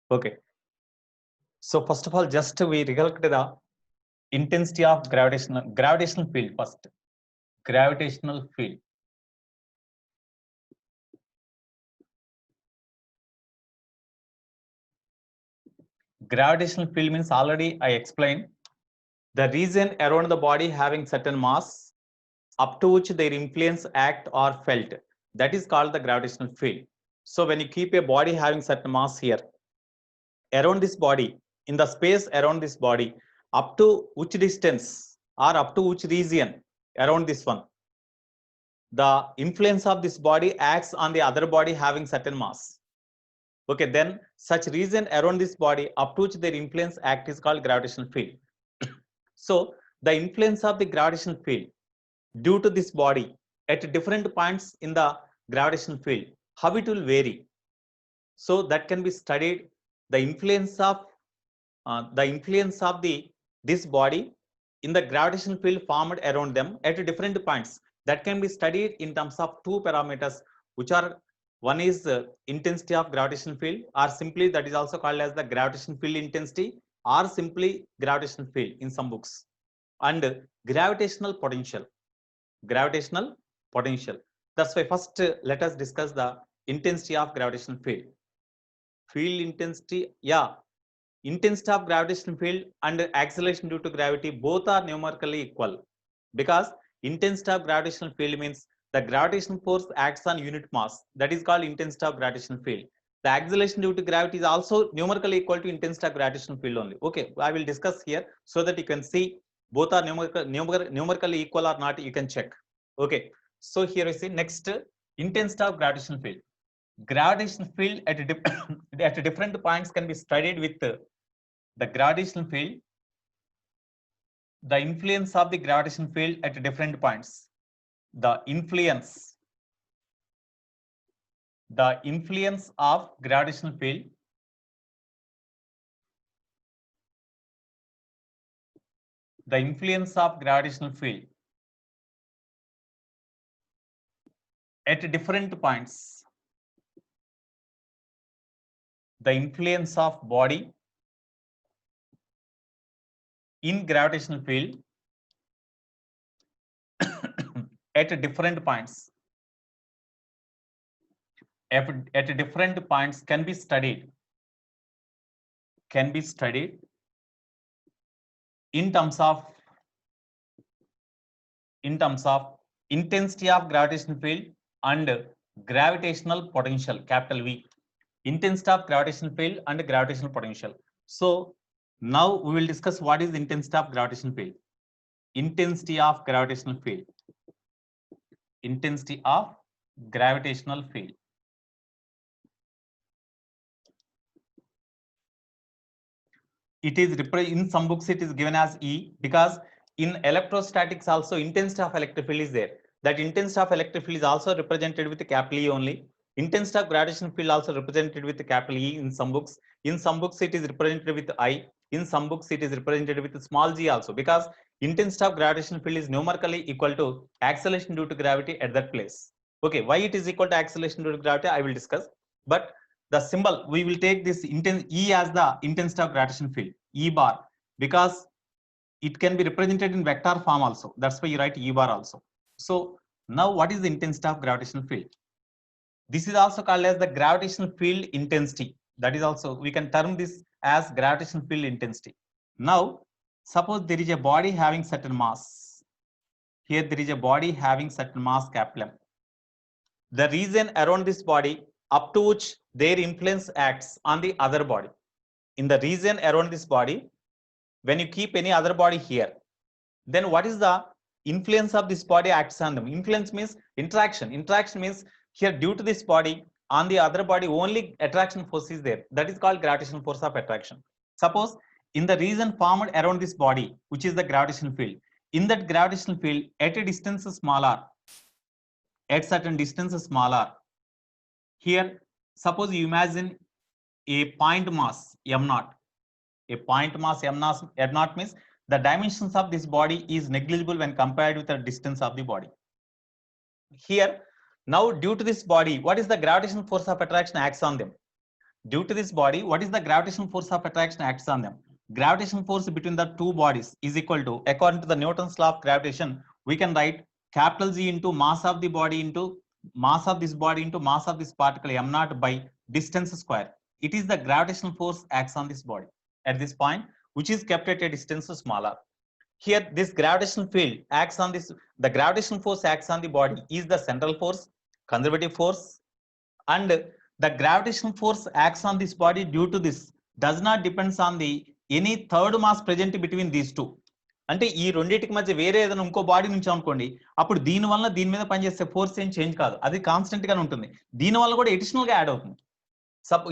Okay. So first of all, just we recollect the intensity of gravitational field first. Gravitational field. Gravitational field means already I explained the region around the body having certain mass up to which their influence act or felt. That is called the gravitational field. So when you keep a body having certain mass here, around this body, in the space around this body, up to which distance or up to which region around this one, the influence of this body acts on the other body having certain mass. Okay, then such region around this body up to which their influence act is called gravitational field. So the influence of the gravitational field due to this body at different points in the gravitational field, how it will vary. So that can be studied, the influence of this body in the gravitational field formed around them at different points. That can be studied in terms of two parameters, which are one is intensity of gravitational field, or simply that is also called as the gravitational field intensity, or simply gravitational field in some books, and gravitational potential. Gravitational potential. That's why first let us discuss the intensity of gravitational field. Field intensity, yeah, intensity of gravitational field and acceleration due to gravity both are numerically equal, because intensity of gravitational field means the gravitational force acts on unit mass, that is called intensity of gravitational field. The acceleration due to gravity is also numerically equal to intensity of gravitational field only. Okay, I will discuss here so that you can see both are numerically equal or not, you can check. Okay, so here we see next intensity of gravitational field. Gravitational field at at different points can be studied with the gravitational field, the influence of the gravitational field at different points, the influence of gravitational field at different points, the influence of body in gravitational field at different points, at different points can be studied in terms of intensity of gravitational field and gravitational potential, capital V. Intensity of gravitational field and gravitational potential. So now we will discuss what is intensity of gravitational field. Intensity of gravitational field. Intensity of gravitational field. It is in some books it is given as E, because in electrostatics also intensity of electric field is there. That intensity of electric field is also represented with the capital E only. Intensity of gravitational field also represented with the capital E in some books. In some books it is represented with I. In some books it is represented with small g also, because intensity of gravitational field is numerically equal to acceleration due to gravity at that place. Okay, why it is equal to acceleration due to gravity I will discuss, but the symbol we will take this E as the intensity of gravitational field, E bar, because it can be represented in vector form also. That's why you write E bar also. So now what is the intensity of gravitational field? This is also called as the gravitational field intensity. That is also, we can term this as gravitational field intensity. Now, suppose there is a body having certain mass. Here there is a body having certain mass, capital M. The region around this body up to which their influence acts on the other body. In the region around this body, when you keep any other body here, then what is the influence of this body acts on them? Influence means interaction. Interaction means here due to this body on the other body only attraction force is there. That is called gravitational force of attraction. Suppose in the region formed around this body, which is the gravitational field, in that gravitational field at a distance smaller, at certain distance smaller, here suppose you imagine a point mass m0. A point mass m0 means the dimensions of this body is negligible when compared with the distance of the body. Here now due to this body, what is the gravitational force of attraction acts on them? Due to this body, what is the gravitational force of attraction acts on them? Gravitational force between the two bodies is equal to, according to the Newton's law of gravitation, we can write capital G into mass of the body into mass of this body into mass of this particle m naught by distance square. It is the gravitational force acts on this body at this point, which is kept at a distance smaller. Here, this gravitational field acts on this, the gravitational force acts on the body is the central force, conservative force, and the gravitational force acts on this body due to this does not depends on the any third mass present between these two. అంటే ఈ రెండింటికి మధ్య వేరే ఏదైనా ఇంకో body నుంచి అనుకోండి, అప్పుడు దీని వల్ల దీని మీద పనిచేసే ఫోర్స్ ఏం చేంజ్ కాదు, అది కాన్స్టెంట్ గానే ఉంటుంది. దీని వల్ల కూడా ఎడిషనల్ గా యాడ్ అవుతుంది.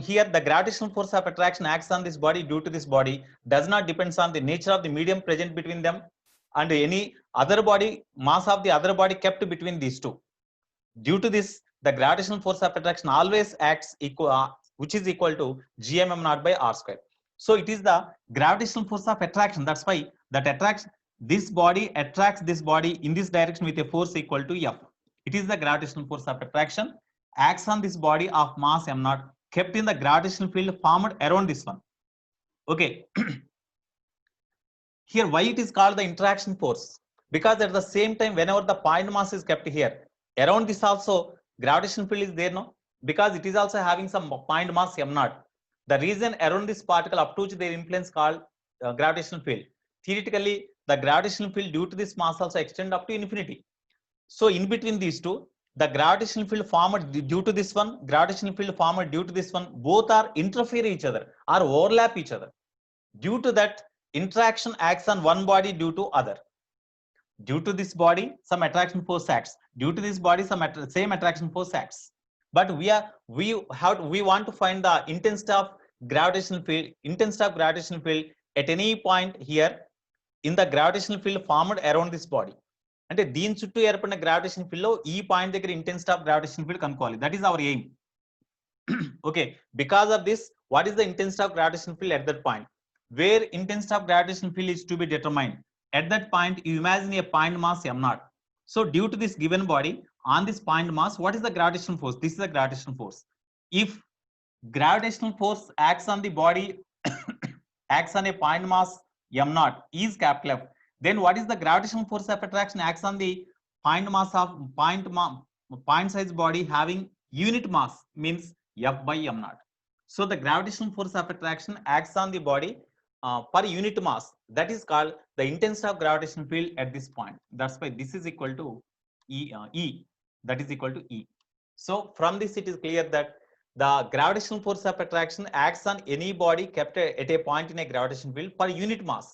Here the gravitational force of attraction acts on this body due to this body does not depends on the nature of the medium present between them and any other body, mass of the other body kept between these two. Due to this, the gravitational force of attraction always acts equal, which is equal to gmm naught by r square. So it is the gravitational force of attraction. That's why that attracts this body attracts this body in this direction with a force equal to F. It is the gravitational force of attraction acts on this body of mass m naught kept in the gravitational field formed around this one. Okay. Here, why it is called the interaction force? Because at the same time, whenever the point mass is kept here, around this also gravitational field is there, no? Because it is also having some point mass m naught. The reason around this particle up to their influence called gravitational field. Theoretically, the gravitational field due to this mass also extend up to infinity. So in between these two, the gravitational field formed due to this one, gravitational field formed due to this one, both are interfere each other or overlap each other. Due to that, interaction acts on one body due to other. Due to this body, some attraction force acts. Due to this body, some same attraction force acts. But we want to find the intensity of gravitational field at any point here in the gravitational field formed around this body. అంటే దీని చుట్టూ ఏర్పడిన gravitation field లో ఈ point దగ్గర intensity of gravitation field కనుక్కోవాలి. That is our aim. Okay, because of this, what is the intensity of gravitation field at that point? Where intensity of gravitational field is to be determined. At that point, you imagine a point mass m naught. So due to this given body, on this point mass, what is the gravitational force? This is the gravitational force. If gravitational force acts on the body, acts on a point mass m naught is capital F, then what is the gravitational force of attraction acts on the point mass of point size body having unit mass, means F by m naught. So the gravitational force of attraction acts on the body per unit mass. That is called the intensity of gravitational field at this point. That's why this is equal to E. That is equal to E. So from this, it is clear that the gravitational force of attraction acts on any body kept at a point in a gravitational field per unit mass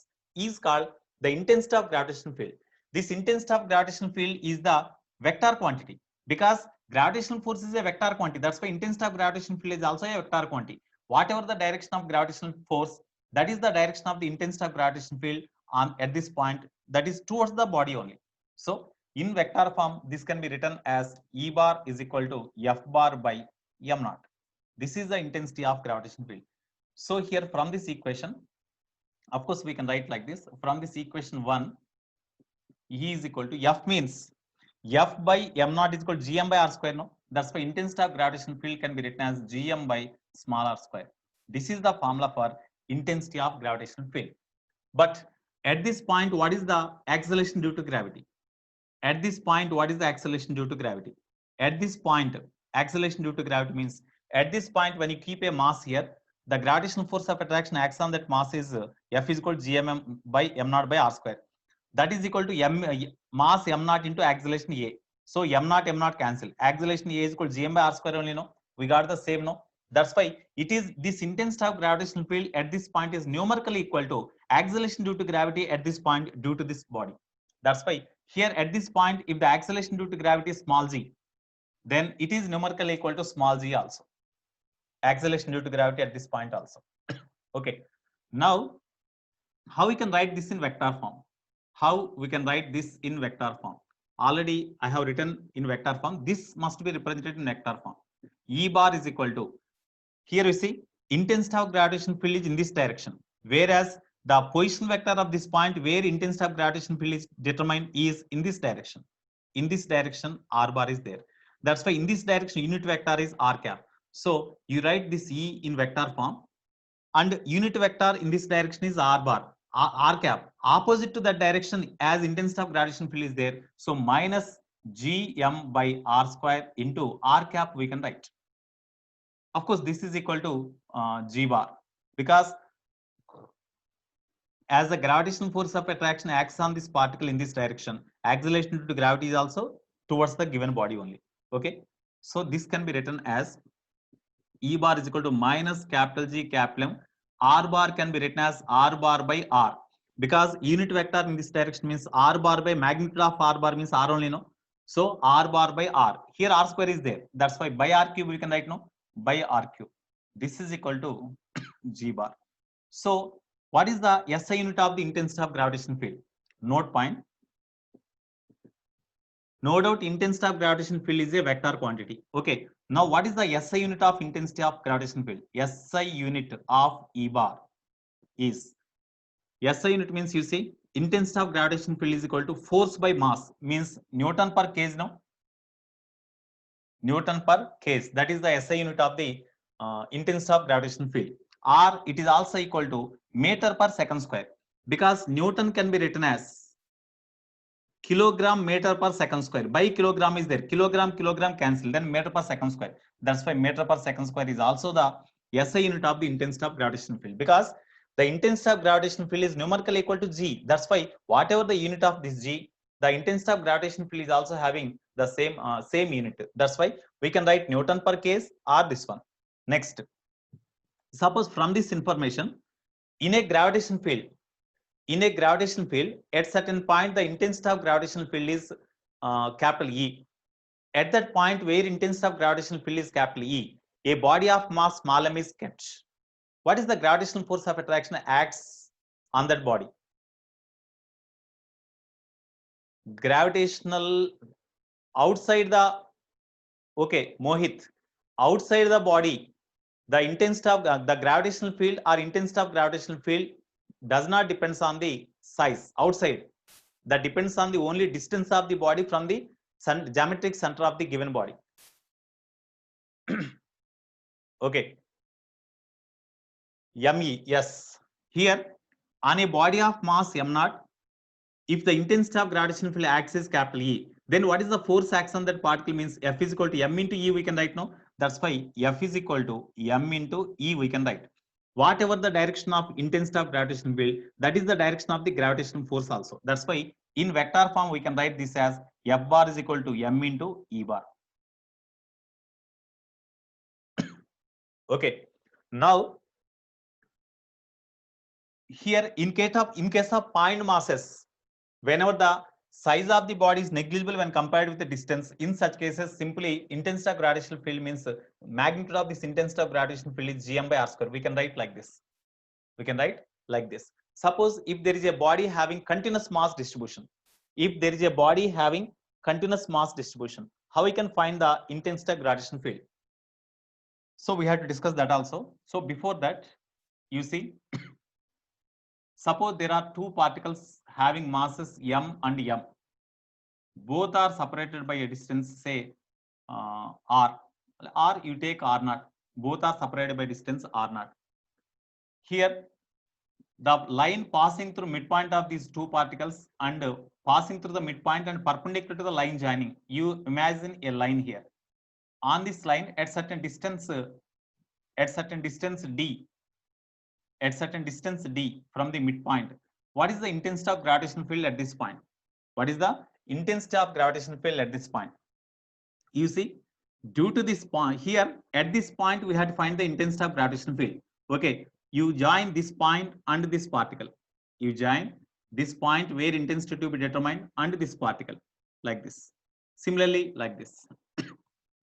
is called the intensity of gravitational field. This intensity of gravitational field is the vector quantity, because gravitational force is a vector quantity. That's why intensity of gravitational field is also a vector quantity. Whatever the direction of gravitational force, that is the direction of the intensity of gravitational field on at this point, that is towards the body only. So in vector form, this can be written as E bar is equal to F bar by m naught. This is the intensity of gravitational field. So here from this equation, of course we can write like this. From this equation 1, E is equal to F means F by m naught is equal to gm by r square. No, that's why intensity of gravitational field can be written as gm by small r square. This is the formula for intensity of gravitational field. But at this point, what is the acceleration due to gravity? At this point, what is the acceleration due to gravity? At this point, acceleration due to gravity means at this point, when you keep a mass here, the gravitational force of attraction acts on that mass is F is equal to gm by m naught by r square. That is equal to mass m naught into acceleration a. So m naught cancel. Acceleration a is equal to gm by r square only. No, we got the same. No, that's why it is this intensity of gravitational field at this point is numerically equal to acceleration due to gravity at this point due to this body. That's why here at this point, if the acceleration due to gravity is small g, then it is numerically equal to small g also. Acceleration due to gravity at this point also. Okay, now how we can write this in vector form? How we can write this in vector form? Already I have written in vector form. This must be represented in vector form. E bar is equal to, here you see intensity of gravitational field is in this direction, whereas the position vector of this point where intensity of gravitational field is determined is in this direction. In this direction, r bar is there. That's why in this direction, unit vector is r cap. So you write this E in vector form, and unit vector in this direction is r bar, r cap. Opposite to that direction, as intensity of gravitational field is there, so minus gm by r square into r cap we can write. Of course, this is equal to g bar, because as the gravitational force of attraction acts on this particle in this direction, acceleration due to gravity is also towards the given body only. Okay, so this can be written as E bar is equal to minus capital G capital M. R bar can be written as R bar by R, because unit vector in this direction means R bar by magnitude of R bar means R only, no? So R bar by R. Here R square is there. That's why by R cube we can write, no? By R cube. This is equal to G bar. So what is the SI unit of the intensity of gravitational field? Note point. No doubt intensity of gravitational field is a vector quantity. Okay. Now what is the SI unit of intensity of gravitational field? SI unit of E bar is, SI unit means, you see, intensity of gravitational field is equal to force by mass, means Newton per case, no? Newton per case. That is the SI unit of the intensity of gravitational field. Or it is also equal to meter per second square, because Newton can be written as kilogram meter per second square. By kilogram is there, kilogram cancel, then meter per second square. That's why meter per second square is also the SI unit of the intensity of gravitational field, because the intensity of gravitational field is numerically equal to G. That's why whatever the unit of this G, the intensity of gravitational field is also having the same unit. That's why we can write Newton per case or this one. Next, suppose from this information, in a gravitational field, at certain point the intensity of gravitational field is capital E. At that point where intensity of gravitational field is capital E, a body of mass small m is kept. What is the gravitational force of attraction acts on that body? Gravitational outside the, okay, Mohit, outside the body, the intensity of the gravitational field or intensity of gravitational field does not depends on the size outside. That depends on the only distance of the body from the geometric center of the given body. Okay. ME, yes. Here, on a body of mass m0, if the intensity of gravitational field acts as capital E, then what is the force acts on that particle? Means F is equal to M into E we can write now. That's why F is equal to M into E we can write. Whatever the direction of intensity of gravitational field, that is the direction of the gravitational force also. That's why in vector form we can write this as F bar is equal to M into E bar. Okay. Now here in case of point masses, whenever the size of the body is negligible when compared with the distance, in such cases simply intensity of gravitational field means magnitude of this intensity of gravitational field is gm by r square. We can write like this. We can write like this. Suppose if there is a body having continuous mass distribution, how we can find the intensity of gravitational field? So we have to discuss that also. So before that, you see, suppose there are two particles having masses m and m. Both are separated by a distance, say r, or you take r naught. Both are separated by distance r naught. Here, the line passing through midpoint of these two particles and passing through the midpoint and perpendicular to the line joining. You imagine a line here. On this line, at certain distance d, from the midpoint, what is the intensity of gravitational field at this point? What is the intensity of gravitational field at this point? You see, due to this point here, at this point we have to find the intensity of gravitational field. Okay, you join this point and this particle. You join this point where intensity to be determined and this particle, like this. Similarly, like this.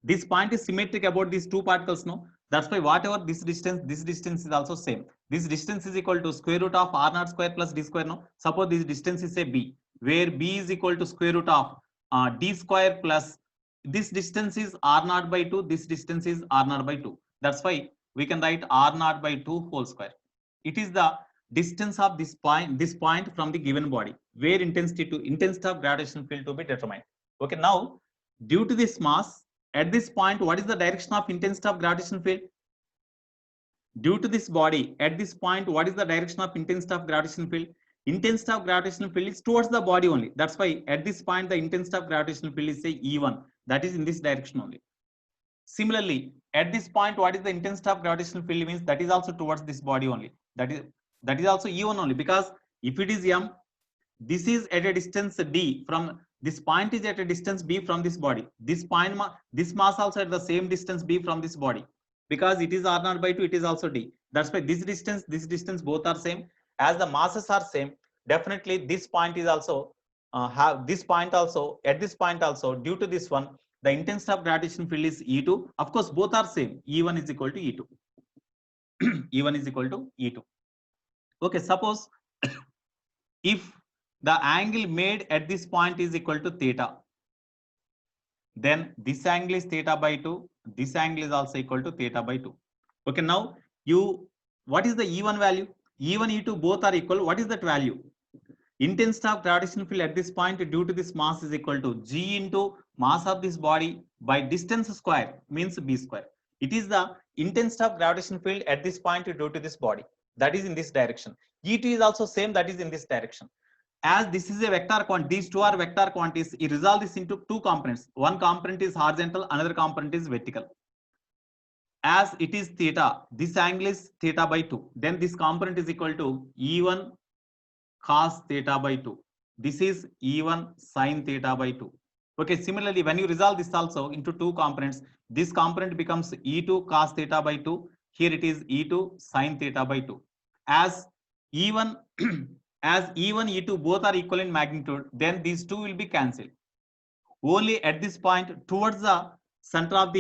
This point is symmetric about these two particles, no? That's why whatever this distance is also same. This distance is equal to square root of r naught square plus d square, no? Suppose this distance is say b, where b is equal to square root of d square plus this distance is r naught by 2, this distance is r naught by 2. That's why we can write r naught by 2 whole square. It is the distance of this point from the given body, where intensity of gravitational field to be determined. Okay, now due to this mass, At this point, what is the direction of intensity of gravitational field? Due to this body, at this point, what is the direction of intensity of gravitational field? Intensity of gravitational field is towards the body only. That's why at this point, the intensity of gravitational field is say E1. That is in this direction only. Similarly, at this point, what is the intensity of gravitational field means? That is also towards this body only. That is also E1 only, because if it is M, this is at a distance D from this point, is at a distance B from this body. This point, this mass also at the same distance B from this body, because it is R0 by 2, it is also D. That's why this distance both are same. As the masses are same, definitely this point is also have this point also. At this point also, due to this one, the intensity of gravitational field is E2. Of course, both are same. E1 is equal to E2. E1 is equal to E2. Okay, suppose if the angle made at this point is equal to theta, then this angle is theta by 2. This angle is also equal to theta by 2. Okay, now what is the E1 value? E1, E2 both are equal. What is that value? Intensity of gravitational field at this point due to this mass is equal to G into mass of this body by distance square, means B square. It is the intensity of gravitational field at this point due to this body. That is in this direction. E2 is also same, that is in this direction. As this is a vector quantity, these two are vector quantities, you resolve this into two components. One component is horizontal, another component is vertical. As it is theta, this angle is theta by 2. Then this component is equal to E1 cos theta by 2. This is E1 sin theta by 2. Okay, similarly, when you resolve this also into two components, this component becomes E2 cos theta by 2. Here it is E2 sin theta by 2. As E1, E2 both are equal in magnitude, then these two will be cancelled. Only at this point, towards the center of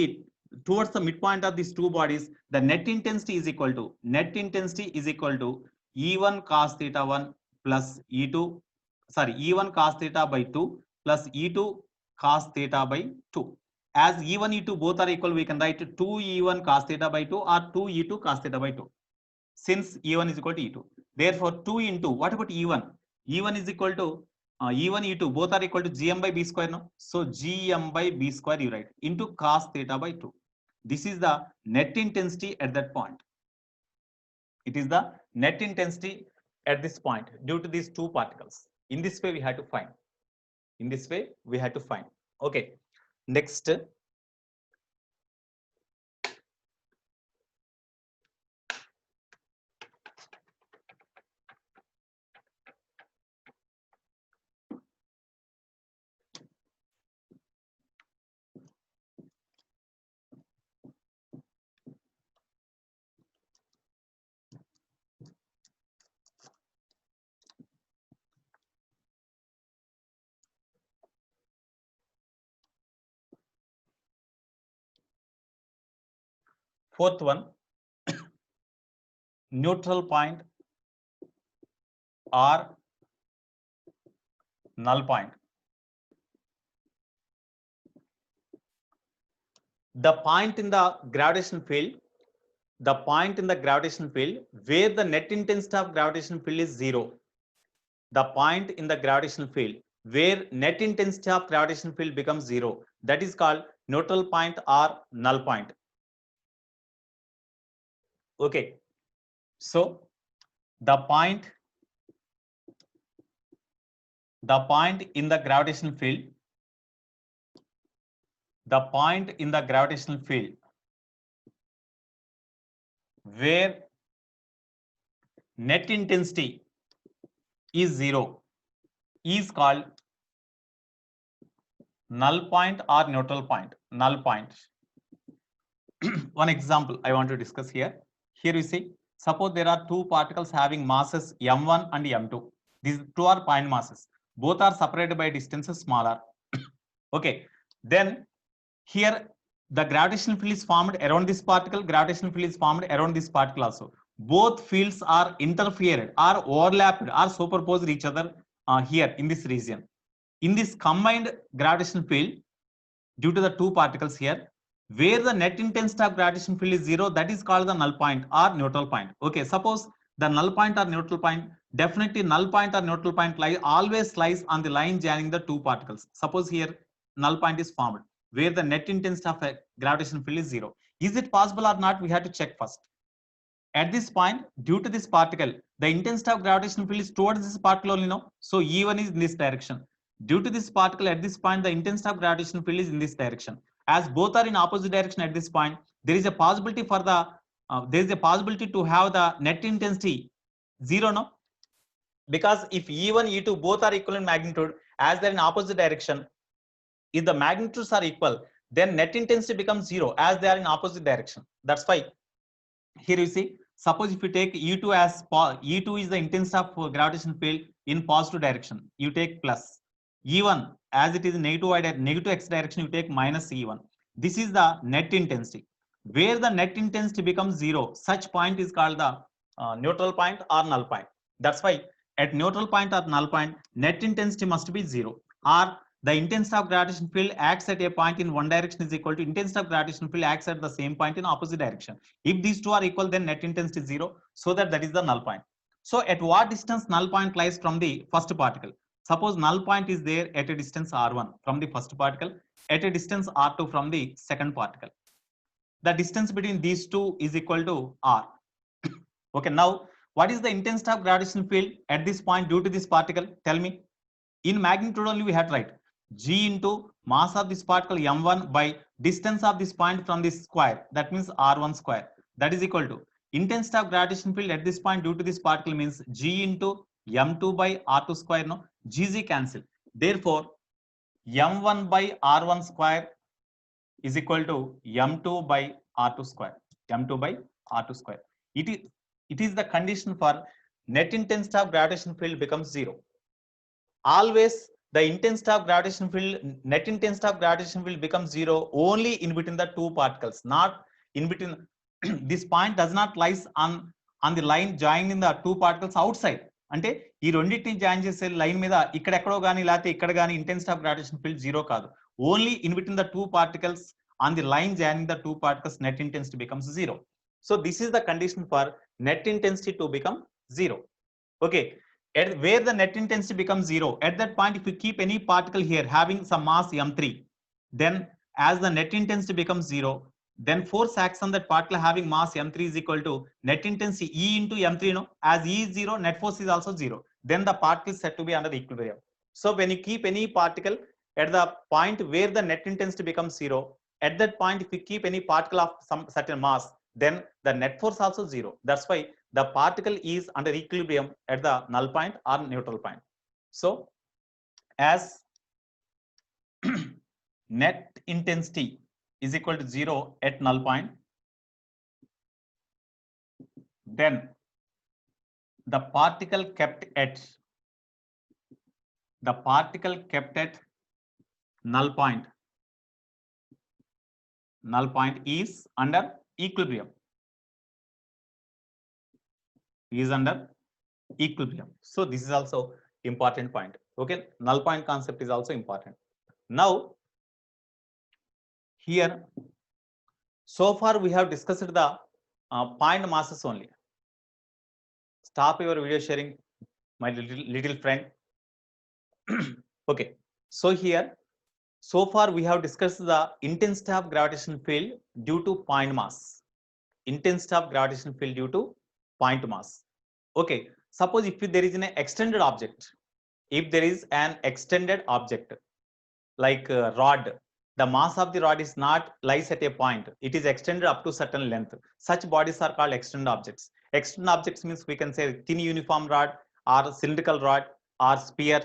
towards the midpoint of these two bodies, the net intensity is equal to E1 cos theta 1 plus E1 cos theta by 2 plus E2 cos theta by 2. As E1, E2 both are equal, we can write 2 E1 cos theta by 2 or 2 E2 cos theta by 2. Since E1 is equal to E2. Therefore, 2 into, what about E1? E1 is equal to E1, E2 both are equal to GM by B square, no? So GM by B square you write into cos theta by 2. This is the net intensity at that point. It is the net intensity at this point due to these two particles. In this way, we had to find. Okay. Next. Fourth one, neutral point or null point. The point in the gravitational field, where the net intensity of gravitational field is 0. The point in the gravitational field where net intensity of gravitational field becomes 0, that is called neutral point or null point. Okay, so the point in the gravitational field, where net intensity is 0 is called null point or neutral point. Null point. One example I want to discuss here. Here you see, suppose there are two particles having masses m1 and m2. These two are point masses. Both are separated by distances smaller. Okay, then here the gravitational field is formed around this particle. Gravitational field is formed around this particle also. Both fields are interfered, are overlapped, are superposed each other here in this region. In this combined gravitational field, due to the two particles here, where the net intensity of gravitational field is 0, that is called the null point or neutral point. Okay, suppose the null point or neutral point, definitely null point or neutral point always lies on the line joining the two particles. Suppose here null point is formed. where the net intensity of a gravitational field is 0. Is it possible or not? We have to check first. At this point, due to this particle, the intensity of gravitational field is towards this particle only, no? So E1 is in this direction. Due to this particle, at this point, the intensity of gravitational field is in this direction. As both are in opposite direction at this point, there is a possibility for the there is a possibility to have the net intensity 0, no? Because if E1, E2 both are equal in magnitude, as they're in opposite direction, if the magnitudes are equal, then net intensity becomes 0 as they are in opposite direction. That's why here you see, suppose if you take E2 as E2 is the intensity of gravitational field in positive direction, you take plus. E1 as it is in negative x direction, you take minus E1. This is the net intensity. Where the net intensity becomes 0, such point is called the neutral point or null point. That's why at neutral point or null point, net intensity must be 0, or the intensity of gravitational field acts at a point in one direction is equal to intensity of gravitational field acts at the same point in opposite direction. If these two are equal, then net intensity is 0, so that is the null point. So at what distance null point lies from the first particle? Suppose null point is there at a distance r1 from the first particle, at a distance r2 from the second particle. The distance between these two is equal to r. Okay, now what is the intensity of gravitational field at this point due to this particle? Tell me. In magnitude only we have to write g into mass of this particle m1 by distance of this point from this square, that means r1 square, that is equal to intensity of gravitational field at this point due to this particle means g into m2 by r2 square, no? Gg cancel. Therefore m1 by r1 square is equal to m2 by r2 square. M2 by r2 square. It is the condition for net intensity of gravitational field becomes 0. Always the intensity of gravitational field, net intensity of gravitational field becomes 0 only in between the two particles, not in between. This point does not lies on the line joining the two particles outside. అంటే ఈ రెండింటిని join చేసే line మీద ఇక్కడెక్కడో కానీ లేకపోతే ఇక్కడ కానీ intensity of gravitation field 0 కాదు. Only in between the two particles on the line joining the two particles, net intensity becomes 0. So this is the condition for net intensity to become 0. Okay, at where the net intensity becomes 0, at that point if you keep any particle here having some mass m3, then as the net intensity becomes 0, then force acts on that particle having mass m3 is equal to net intensity E into m3, no? As E is 0, net force is also 0. Then the particle is said to be under equilibrium. So when you keep any particle at the point where the net intensity becomes 0, at that point if you keep any particle of some certain mass, then the net force also 0. That's why the particle is under equilibrium at the null point or neutral point. So as net intensity is equal to 0 at null point, then the particle kept at null point is under equilibrium. So this is also important point. Okay, null point concept is also important. Now here, so far we have discussed the point masses only. Stop your video sharing, my little friend. Okay, so here, so far we have discussed the intensity of gravitational field due to point mass. Intensity of gravitational field due to point mass. Okay, suppose if there is an extended object, like a rod, the mass of the rod is not lies at a point, it is extended up to certain length. Such bodies are called extended objects. Extended objects means we can say thin uniform rod or cylindrical rod or sphere,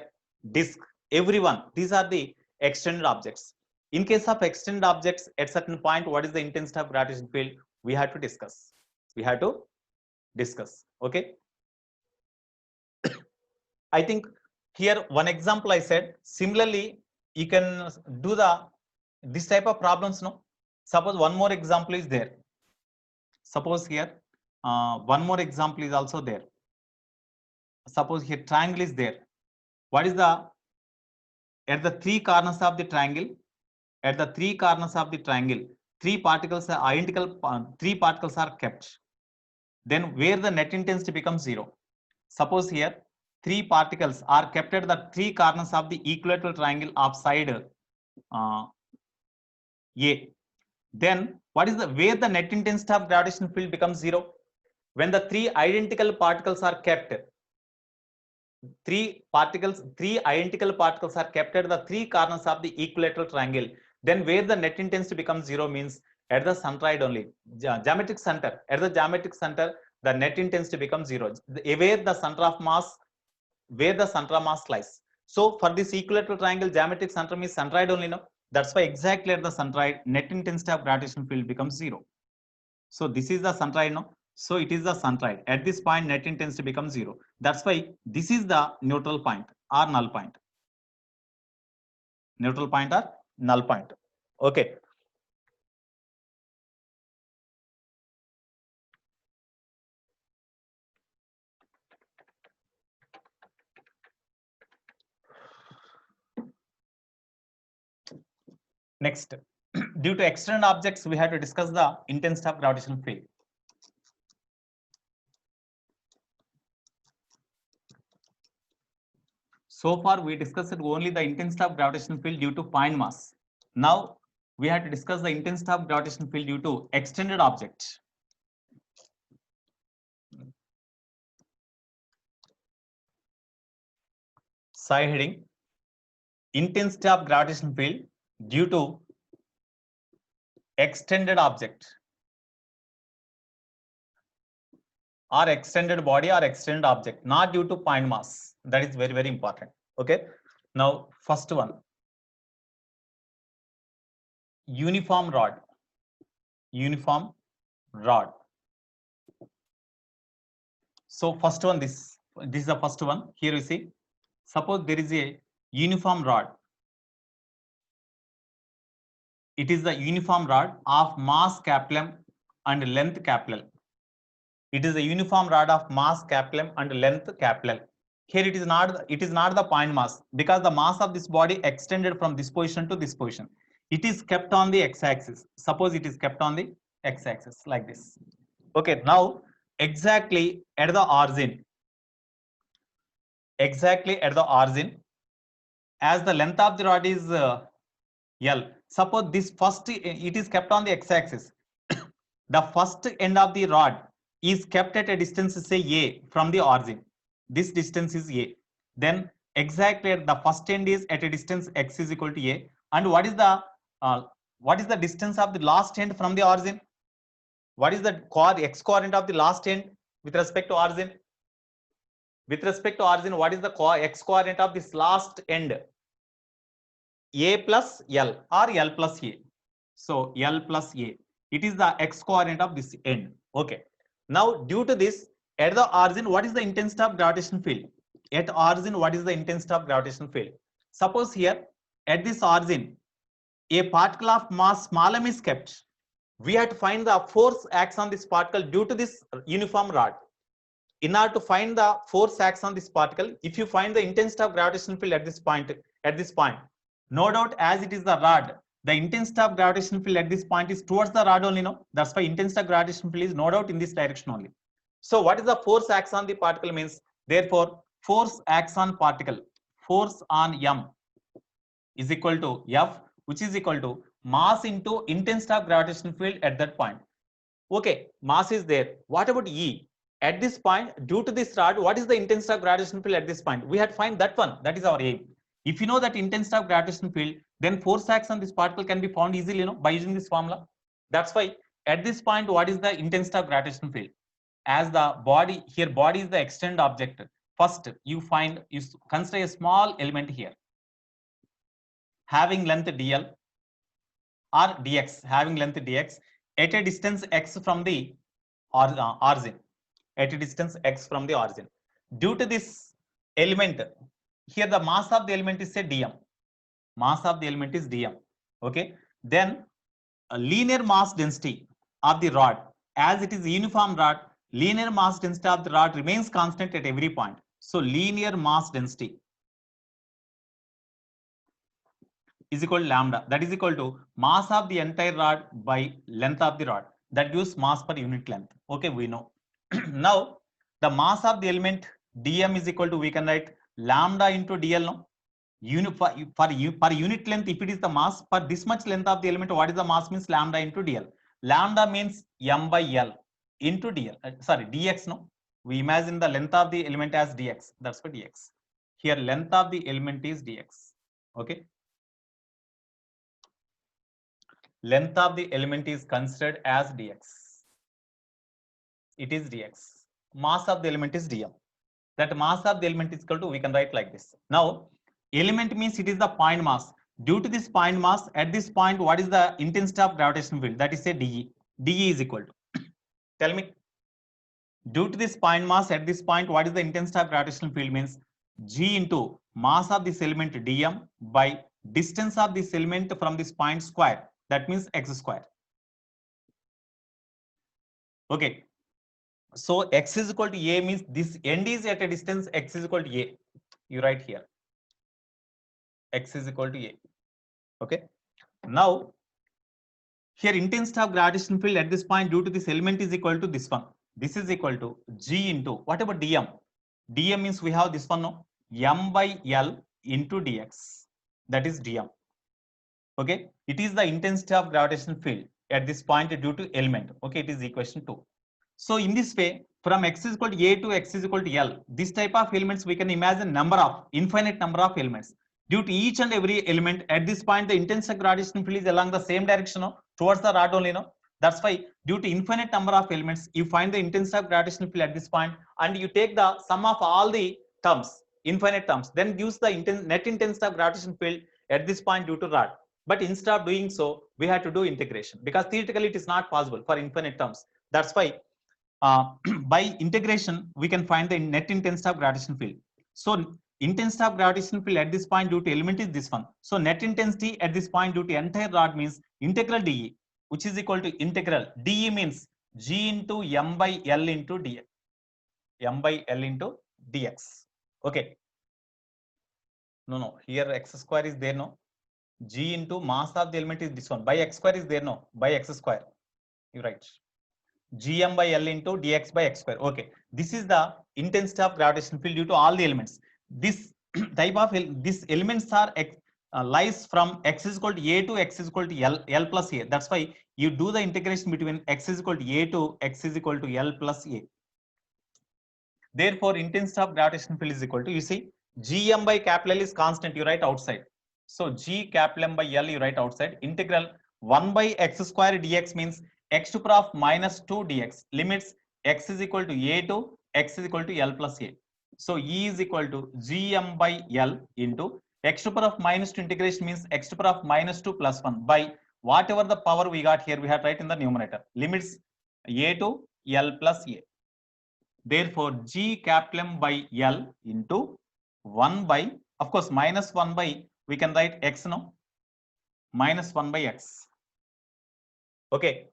disc, everyone. These are the extended objects. In case of extended objects, at certain point, what is the intensity of gravitational field? We have to discuss. Okay. I think here one example I said. Similarly, you can do this type of problems. No. Suppose one more example is there. Suppose here one more example is also there. Suppose here triangle is there. What is at the three corners of the triangle? At the three corners of the triangle, three particles are identical. Three particles are kept. Then where the net intensity becomes 0. Suppose here three particles are kept at the three corners of the equilateral triangle of side A. Then what is the where the net intensity of gravitational field becomes 0? When the three identical particles are kept. Three identical particles are kept at the three corners of the equilateral triangle. Then where the net intensity becomes 0 means at the centroid only. Geometric center. At the geometric center, the net intensity becomes 0. Where the center of mass lies. So for this equilateral triangle, geometric center means centroid only, no? That's why exactly at the centroid, net intensity of gravitational field becomes 0. So this is the centroid, no? So it is the centroid. At this point, net intensity becomes 0. That's why this is the neutral point or null point. Neutral point or null point. Okay. Next, due to external objects, we have to discuss the intensity of gravitational field. So far, we discussed only the intensity of gravitational field due to point mass. Now, we have to discuss the intensity of gravitational field due to extended object. Side heading, intensity of gravitational field due to extended object or extended body or extended object, not due to point mass. That is very, very important. Okay. Now, first one, uniform rod. Uniform rod. So first one, this is the first one. Here you see, suppose there is a uniform rod. It is the uniform rod of mass capital and length capital. It is a uniform rod of mass capital and length capital. Here it is not the point mass, because the mass of this body extended from this position to this position. It is kept on the x-axis. Suppose it is kept on the x-axis like this. Okay, now exactly at the origin, as the length of the rod is L. Suppose this first, it is kept on the x-axis. The first end of the rod is kept at a distance, say A, from the origin. This distance is A. Then exactly the first end is at a distance x is equal to A. And what is the distance of the last end from the origin? What is the x coordinate of the last end with respect to origin? With respect to origin, what is the x coordinate of this last end? A plus L or L plus A. So L plus A. It is the x coordinate of this end. Okay. Now, due to this, at the origin, what is the intensity of gravitational field? At origin, what is the intensity of gravitational field? Suppose here, at this origin, a particle of mass small m is kept. We have to find the force acts on this particle due to this uniform rod. In order to find the force acts on this particle, if you find the intensity of gravitational field at this point, no doubt, as it is the rod, the intensity of gravitational field at this point is towards the rod only, no? That's why intensity of gravitational field is no doubt in this direction only. So what is the force acts on the particle means? Therefore, force acts on particle, force on M is equal to F, which is equal to mass into intensity of gravitational field at that point. Okay, mass is there. What about E? At this point, due to this rod, what is the intensity of gravitational field at this point? We had to find that one. That is our aim. If you know that intensity of gravitational field, then force acts on this particle can be found easily, you know, by using this formula. That's why at this point, what is the intensity of gravitational field? As the body here, body is the extended object. First, you consider a small element here having length dl or dx, having length dx at a distance x from the origin. At a distance x from the origin. Due to this element, here the mass of the element is say dm. Mass of the element is dm. Okay. Then a linear mass density of the rod, as it is a uniform rod, linear mass density of the rod remains constant at every point. So linear mass density is equal to lambda. That is equal to mass of the entire rod by length of the rod. That gives mass per unit length. Okay, we know. Now, the mass of the element dm is equal to, we can write lambda into dl, no? per unit length, if it is the mass per this much length of the element, what is the mass means lambda into dl. Lambda means m by l into dl. Sorry, dx. No, we imagine the length of the element as dx. That's what dx. Here, length of the element is dx. Okay. Length of the element is considered as dx. It is dx. Mass of the element is dm. That mass of the element is equal to, we can write like this. Now, element means it is the point mass. Due to this point mass, at this point, what is the intensity of gravitational field? That is a dE. dE is equal to, tell me, due to this point mass at this point, what is the intensity of gravitational field? Means G into mass of this element dm by distance of this element from this point square. That means x square. Okay. So x is equal to a means this end is at a distance, x is equal to a. You write here. X is equal to a. Okay. Now, here intensity of gravitational field at this point due to this element is equal to this one. This is equal to G into, what about dm? Dm means we have this one, no? M by L into dx. That is dm. Okay. It is the intensity of gravitational field at this point due to element. Okay. It is equation 2. So in this way, from x is equal to a to x is equal to L, this type of elements we can imagine infinite number of elements. Due to each and every element at this point, the intensity of gravitational field is along the same direction, no? Towards the rod only, no? That's why due to infinite number of elements, you find the intensity of gravitational field at this point, and you take the sum of all the terms, infinite terms, then gives the net intensity of gravitational field at this point due to rod. But instead of doing so, we have to do integration because theoretically it is not possible for infinite terms. That's why by integration, we can find the net intensity of gravitational field. So intensity of gravitational field at this point due to element is this one. So net intensity at this point due to entire rod means integral dE, which is equal to integral dE means G into m by L into dx. M by L into dx. Okay. No. Here x square is there, no. G into mass of the element is this one. By x square is there, no. By x square. You write. Gm by L into dx by x square. Okay. This is the intensity of gravitational field due to all the elements. This type of these elements are lies from x is equal to a to x is equal to L plus a. That's why you do the integration between x is equal to a to x is equal to L plus a. Therefore, intensity of gravitational field is equal to, you see, Gm by capital L is constant, you write outside. So G capital M by L, you write outside. Integral 1 by x square dx means x to the power of minus 2 dx, limits x is equal to a to x is equal to L plus a. So E is equal to Gm by L into x to the power of minus 2 integration means x to the power of minus 2 plus 1 by whatever the power we got here, we have to write in the numerator, limits a to L plus a. Therefore, G capital M by L into 1 by, of course, minus 1 by, we can write x, no? Minus 1 by x. Okay.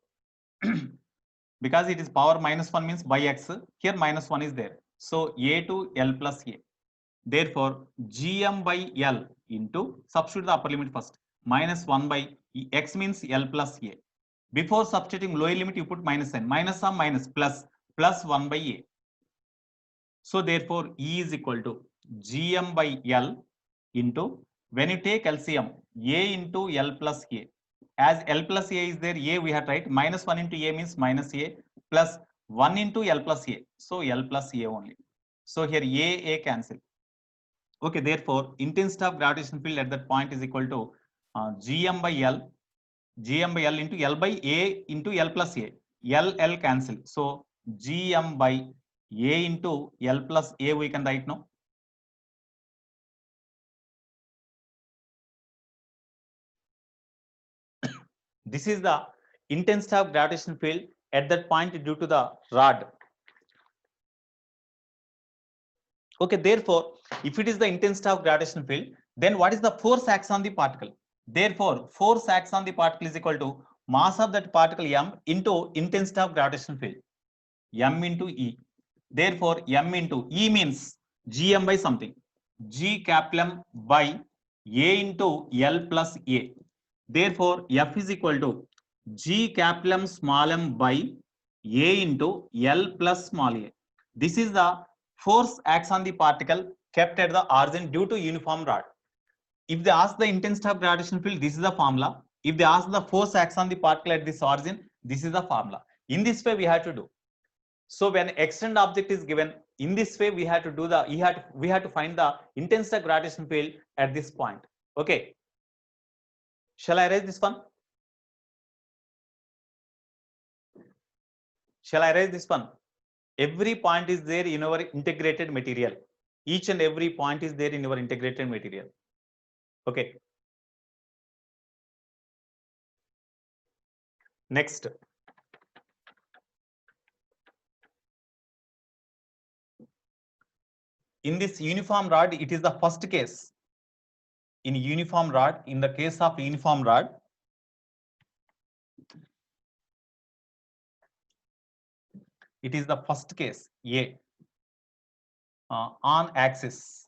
Because it is power minus 1 means by x, here minus 1 is there. So a to L plus a. Therefore, Gm by L into, substitute the upper limit first, minus 1 by x means L plus a. Before substituting lower limit, you put minus n, minus or minus plus 1 by a. So therefore, E is equal to Gm by L into, when you take LCM, a into L plus a. As L plus a is there, a we have to write minus 1 into a means minus a plus 1 into L plus a. So L plus a only. So here a cancel. Okay, therefore, intensity of gravitational field at that point is equal to Gm by L into L by a into L plus a. L cancel. So Gm by a into L plus a we can write now. This is the intensity of gravitational field at that point due to the rod. Okay, therefore, if it is the intensity of gravitational field, then what is the force acts on the particle? Therefore, force acts on the particle is equal to mass of that particle m into intensity of gravitational field, m into E. Therefore, m into E means Gm by something, G capital M by a into L plus a. Therefore, F is equal to G capital M small m by a into L plus small a. This is the force acts on the particle kept at the origin due to uniform rod. If they ask the intensity of gravitational field, this is the formula. If they ask the force acts on the particle at this origin, this is the formula. In this way, we have to do. So when extend object is given, in this way, we have to do the, we have to find the intensity of gravitational field at this point. Okay. Shall I raise this one? Shall I raise this one? Every point is there in our integrated material. Each and every point is there in your integrated material. Okay. Next. In this uniform rod, it is the first case. In uniform rod, in the case of uniform rod, it is the first case, A, on axis.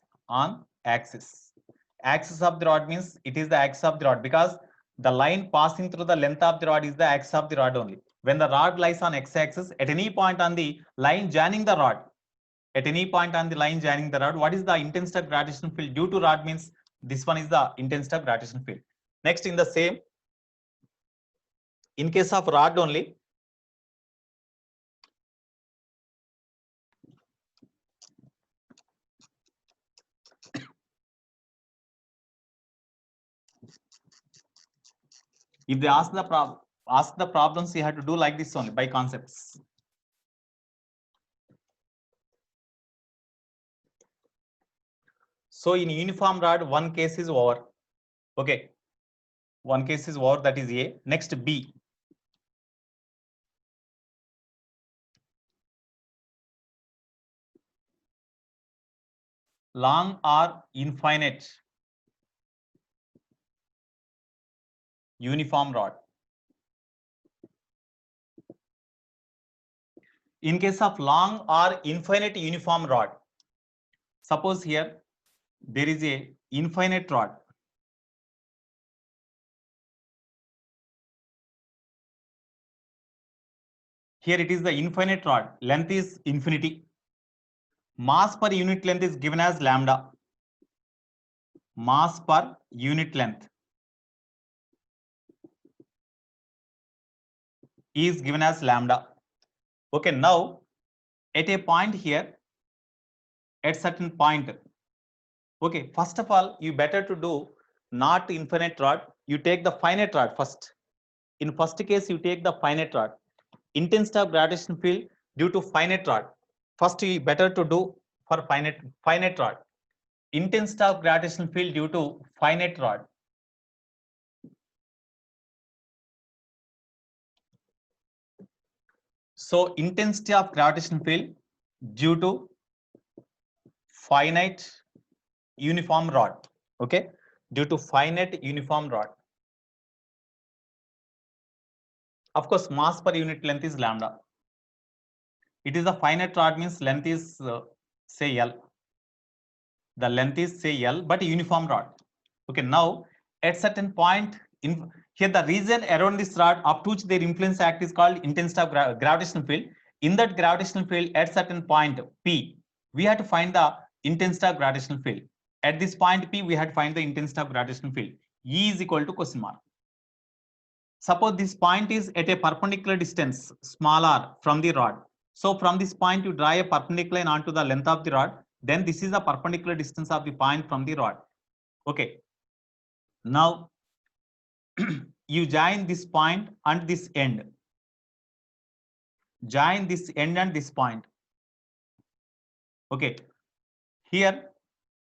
Axis of the rod means it is the axis of the rod, because the line passing through the length of the rod is the axis of the rod only. When the rod lies on x-axis, at any point on the line joining the rod, what is the intensity of gravitational field due to rod means this one is the intensity of gravitational field. Next, in the same, in case of rod only, if they ask the problems, you have to do like this only by concepts. So in uniform rod, one case is over. Okay. One case is over, that is A. Next, B. Long or infinite uniform rod. In case of long or infinite uniform rod, suppose here there is a infinite rod. Here it is the infinite rod, length is infinity. Mass per unit length is given as lambda. Mass per unit length is given as lambda. Okay, now at a point here, at certain point, okay, first of all, you better to do not infinite rod, you take the finite rod first. In first case, you take the finite rod. Intensity of gravitational field due to finite rod. First, you better to do for finite rod. Intensity of gravitational field due to finite rod. So intensity of gravitational field due to finite uniform rod. Okay, due to finite uniform rod. Of course, mass per unit length is lambda. It is a finite rod means length is say L. The length is say L, but uniform rod. Okay, now at certain point in here, the region around this rod up to which their influence act is called intensity of gravitational field. In that gravitational field, at certain point P, we have to find the intensity of gravitational field. At this point P, we have to find the intensity of gravitational field. E is equal to question mark. Suppose this point is at a perpendicular distance, small r, from the rod. So from this point, you draw a perpendicular line onto the length of the rod. Then this is the perpendicular distance of the point from the rod. Okay. Now, you join this point and this end. Join this end and this point. Okay. Here,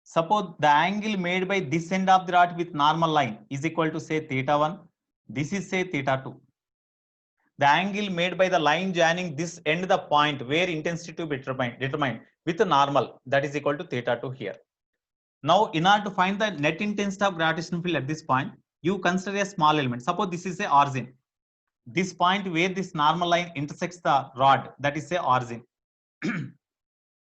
suppose the angle made by this end of the rod with normal line is equal to say theta 1. This is say theta 2. The angle made by the line joining this end the point where intensity to be determined with a normal, that is equal to theta 2 here. Now, in order to find the net intensity of gravitational field at this point, you consider a small element. Suppose this is a origin. This point where this normal line intersects the rod, that is a origin.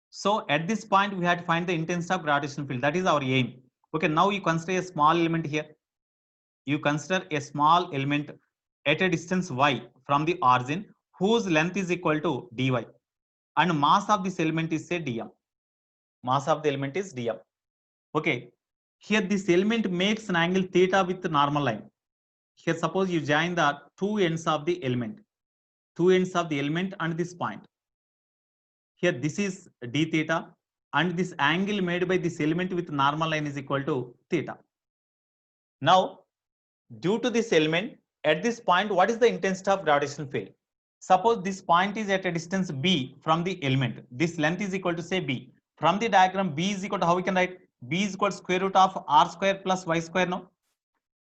So at this point, we have to find the intensity of gravitational field. That is our aim. Okay, now you consider a small element here. You consider a small element at a distance y from the origin whose length is equal to dy, and mass of this element is say dm. Mass of the element is dm. Okay, Here this element makes an angle theta with the normal line. Here suppose you join the two ends of the element, and this point. Here this is d theta, and this angle made by this element with normal line is equal to theta. Now, due to this element, at this point, what is the intensity of gravitational field? Suppose this point is at a distance b from the element. This length is equal to say b. From the diagram, b is equal to, how we can write? B is equal to square root of r square plus y square, no?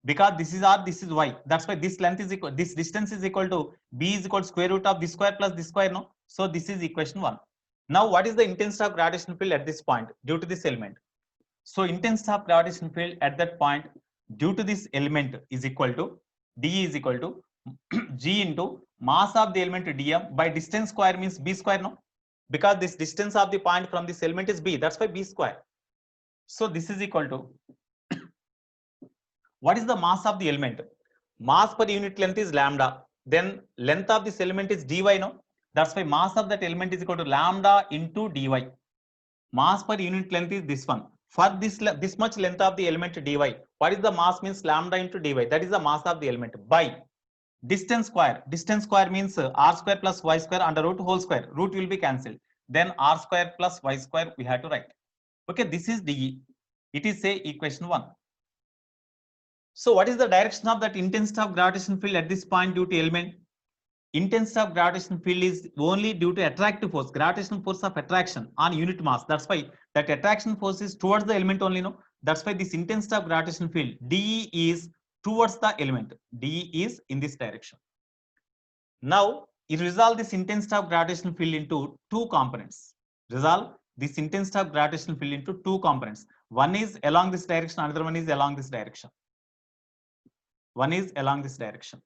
Because this is r, this is y. That's why this length is equal, this distance is equal to b is equal to square root of this square plus this square, no? So this is equation 1. Now, what is the intensity of gravitational field at this point due to this element? So intensity of gravitational field at that point due to this element is equal to d is equal to g into mass of the element dm by distance square means b square, no? Because this distance of the point from this element is b, that's why b square. So this is equal to, what is the mass of the element? Mass per unit length is lambda. Then length of this element is dy, no? That's why mass of that element is equal to lambda into dy. Mass per unit length is this one. For this much length of the element dy, what is the mass? Means lambda into dy. That is the mass of the element by distance square. Distance square means r square plus y square under root whole square. Root will be cancelled. Then r square plus y square we have to write. Okay, this is dE. It is say equation 1. So what is the direction of that intensity of gravitational field at this point due to element? Intensity of gravitational field is only due to attractive force, gravitational force of attraction on unit mass. That's why that attraction force is towards the element only, no? That's why this intensity of gravitational field dE is towards the element. dE is in this direction. Now, you resolve this intensity of gravitational field into two components. Resolve this intensity of gravitational field into two components. One is along this direction, another one is along this direction. One is along this direction.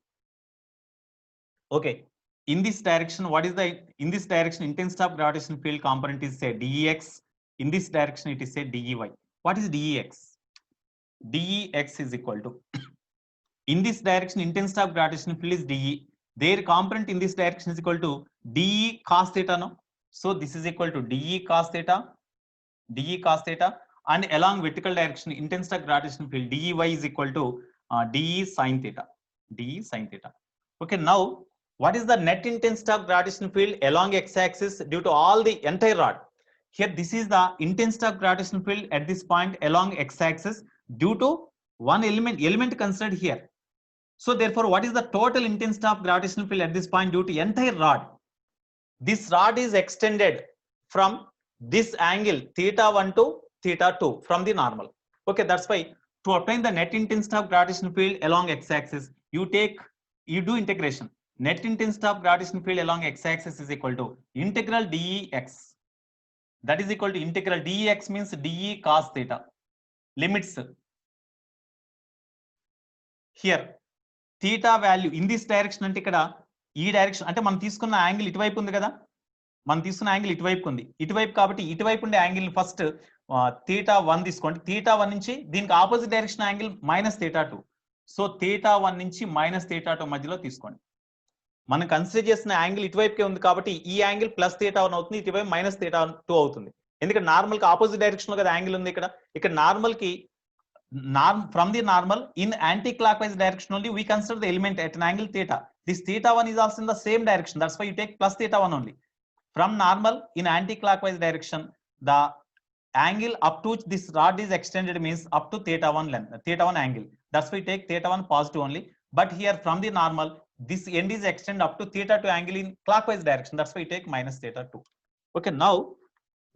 Okay, in this direction, what is the, in this direction, intensity of gravitational field component is say dEx. In this direction, it is say dEy. What is dEx? dEx is equal to, in this direction, intensity of gravitational field is dE. Their component in this direction is equal to dE cos theta, no? So this is equal to dE cos theta, and along vertical direction, intensity of gravitational field dEy is equal to dE sin theta, Okay, now what is the net intensity of gravitational field along x-axis due to all the entire rod? Here, this is the intensity of gravitational field at this point along x-axis due to one element considered here. So therefore, what is the total intensity of gravitational field at this point due to entire rod? This rod is extended from this angle theta 1 to theta 2 from the normal. Okay, that's why to obtain the net intensity of gravitational field along x-axis, you do integration. Net intensity of gravitational field along x-axis is equal to integral dEx. That is equal to integral dEx means dE cos theta. Limits here theta value in this direction ante ikkada ee direction ante మనం తీసుకున్న angle ఇటువైపు ఉంది కదా, మనం తీసుకున్న angle ఇటువైపు ఉంది, ఇటువైపు కాబట్టి ఇటువైపు ఉండే యాంగిల్ ని ఫస్ట్ theta 1 తీసుకోండి. theta 1 నుంచి దీనికి opposite direction angle minus theta 2. So theta 1 నుంచి మైనస్ theta 2 మధ్యలో తీసుకోండి. మనం కన్సిడర్ చేసిన యాంగిల్ ఇటువైపుకే ఉంది కాబట్టి ఈ యాంగిల్ ప్లస్ theta 1 అవుతుంది, ఇటువైపు మైనస్ theta 2 అవుతుంది. ఎందుకంటే నార్మల్ కి ఆపోజిట్ డైరెక్షన్ లో కదా యాంగిల్ ఉంది. ఇక్కడ నార్మల్ కి from the normal in anti-clockwise direction only we consider the element at an angle theta. This theta 1 is also in the same direction. That's why you take plus theta 1 only. From normal in anti-clockwise direction, the angle up to this rod is extended means up to theta 1 length, theta 1 angle. That's why you take theta 1 positive only. But here from the normal, this end is extended up to theta 2 angle in clockwise direction. That's why you take minus theta 2. Okay, now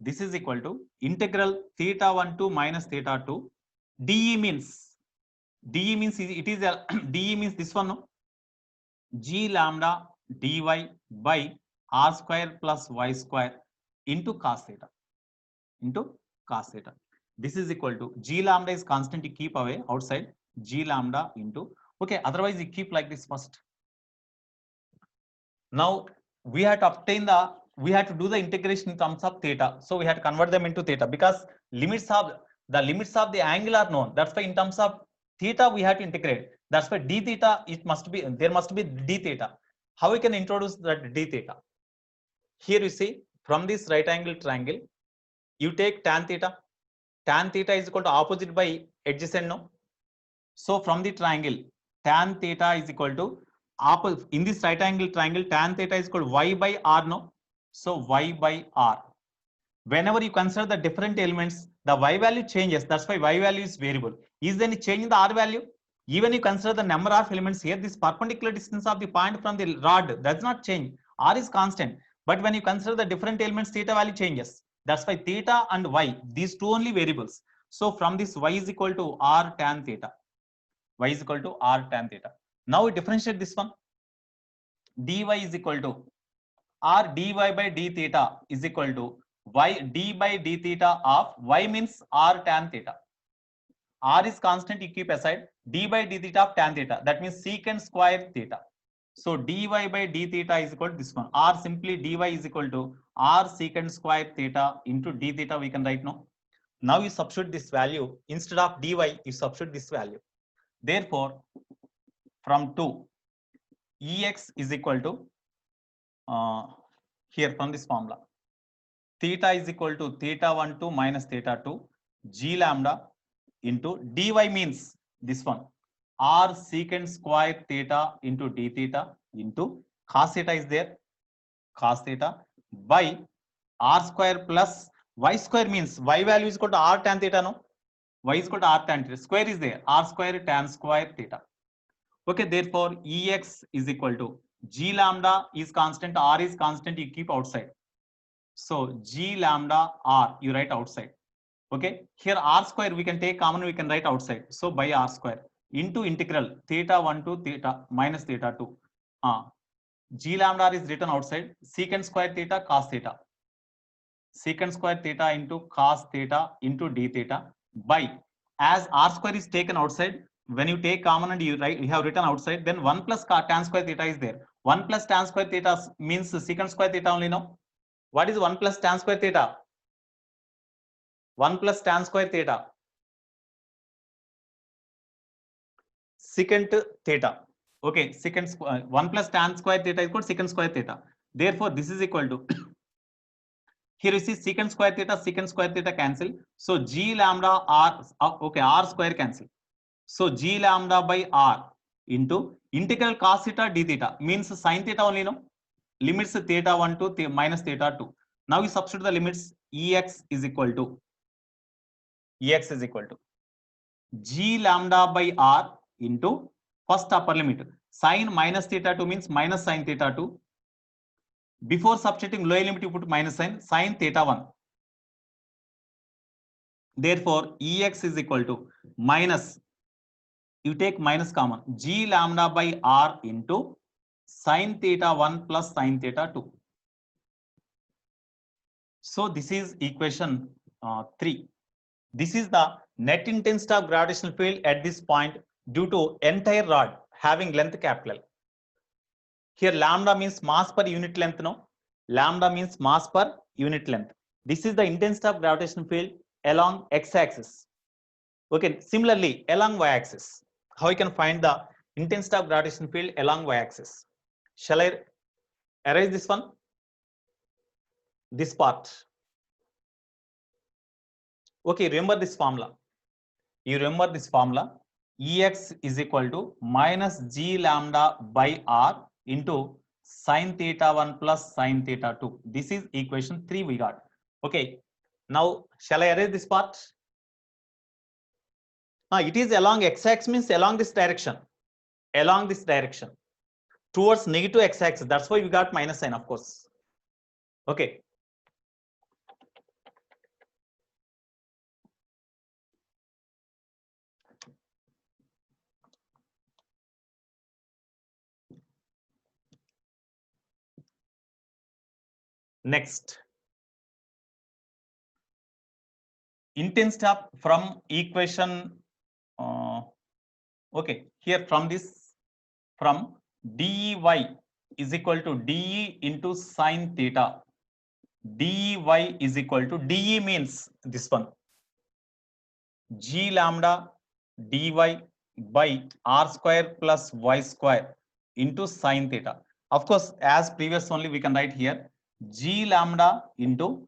this is equal to integral theta 1 to minus theta 2. dE means it is dE means this one, no? G lambda dy by r square plus y square into cos theta. This is equal to G lambda is constant, you keep away outside, G lambda into, okay, otherwise you keep like this first. Now we have to obtain we have to do the integration in terms of theta. So we have to convert them into theta because the limits of the angle are known. That's why in terms of theta we have to integrate. That's why d theta, there must be d theta. How we can introduce that d theta? Here you see from this right angle triangle, you take tan theta. Tan theta is equal to opposite by adjacent, no? So from the triangle, tan theta is equal to, in this right angle triangle, tan theta is equal to y by r, no? So y by r. Whenever you consider the different elements, the y value changes. That's why y value is variable. Is there any change in the r value? Even you consider the number of elements here, this perpendicular distance of the point from the rod does not change. R is constant. But when you consider the different elements, theta value changes. That's why theta and y, these two only variables. So from this, y is equal to r tan theta. Y is equal to r tan theta. Now we differentiate this one. dy is equal to r dy by d theta is equal to y d by d theta of y means r tan theta. R is constant, you keep aside. D by d theta of tan theta. That means secant square theta. So dy by d theta is equal to this one. R simply dy is equal to r secant square theta into d theta we can write now. Now you substitute this value. Instead of dy, you substitute this value. Therefore, from 2, Ex is equal to, here from this formula, theta is equal to theta 1 2 minus theta 2 g lambda into dy means this one, r secant square theta into d theta into cos theta is there, cos theta by r square plus y square means y value is equal to r tan theta, no? Y is equal to r tan theta. Square is there, r square tan square theta. Okay, therefore Ex is equal to g lambda is constant, r is constant, you keep outside. So g lambda r, you write outside. Okay, here r square we can take common, we can write outside. So by r square into integral theta 1 to theta minus theta 2. G lambda r is written outside. Secant square theta cos theta. Secant square theta into cos theta into d theta by, as r square is taken outside, when you take common and you have written outside, then 1 plus tan square theta is there. 1 plus tan square theta means secant square theta only, no? What is 1 plus tan square theta? 1 plus tan square theta. Secant theta. Okay, secant 1 plus tan square theta is equal to secant square theta. Therefore, this is equal to, here you see secant square theta cancel. So g lambda r, okay, r square cancel. So g lambda by r into integral cos theta d theta means sin theta only, no? Limits theta 1 to minus theta 2. Now you substitute the limits. Ex is equal to g lambda by r into first upper limit. Sin minus theta 2 means minus sin theta 2. Before substituting lower limit, you put minus sin theta 1. Therefore, Ex is equal to minus, you take minus common, g lambda by r into sin theta 1 plus sin theta 2. So this is equation 3. This is the net intensity of gravitational field at this point due to entire rod having length capital. Here lambda means mass per unit length, no? Lambda means mass per unit length. This is the intensity of gravitational field along x-axis. Okay, similarly along y-axis. How you can find the intensity of gravitational field along y-axis? Shall I erase this one? This part. Okay, remember this formula. You remember this formula. Ex is equal to minus g lambda by r into sin theta 1 plus sin theta 2. This is equation 3 we got. Okay, now shall I erase this part? It is along x-axis means along this direction. Along this direction. Towards negative x-axis. That's why we got minus sign, of course. Okay. Next, intensity from equation, okay, here from this, from dy is equal to de into sin theta. Dy is equal to, de means this one, g lambda dy by r square plus y square into sin theta. Of course, as previous only we can write here, g lambda into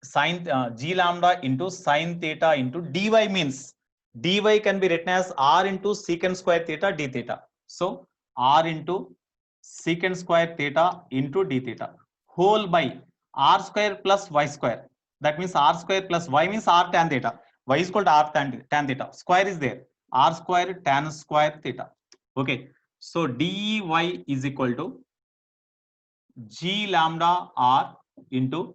sin theta into dy means dy can be written as r into secant square theta d theta. So r into secant square theta into d theta whole by r square plus y square. That means r square plus y means r tan theta. Y is equal to r tan theta. Square is there. R square tan square theta. Okay. So dy is equal to g lambda r into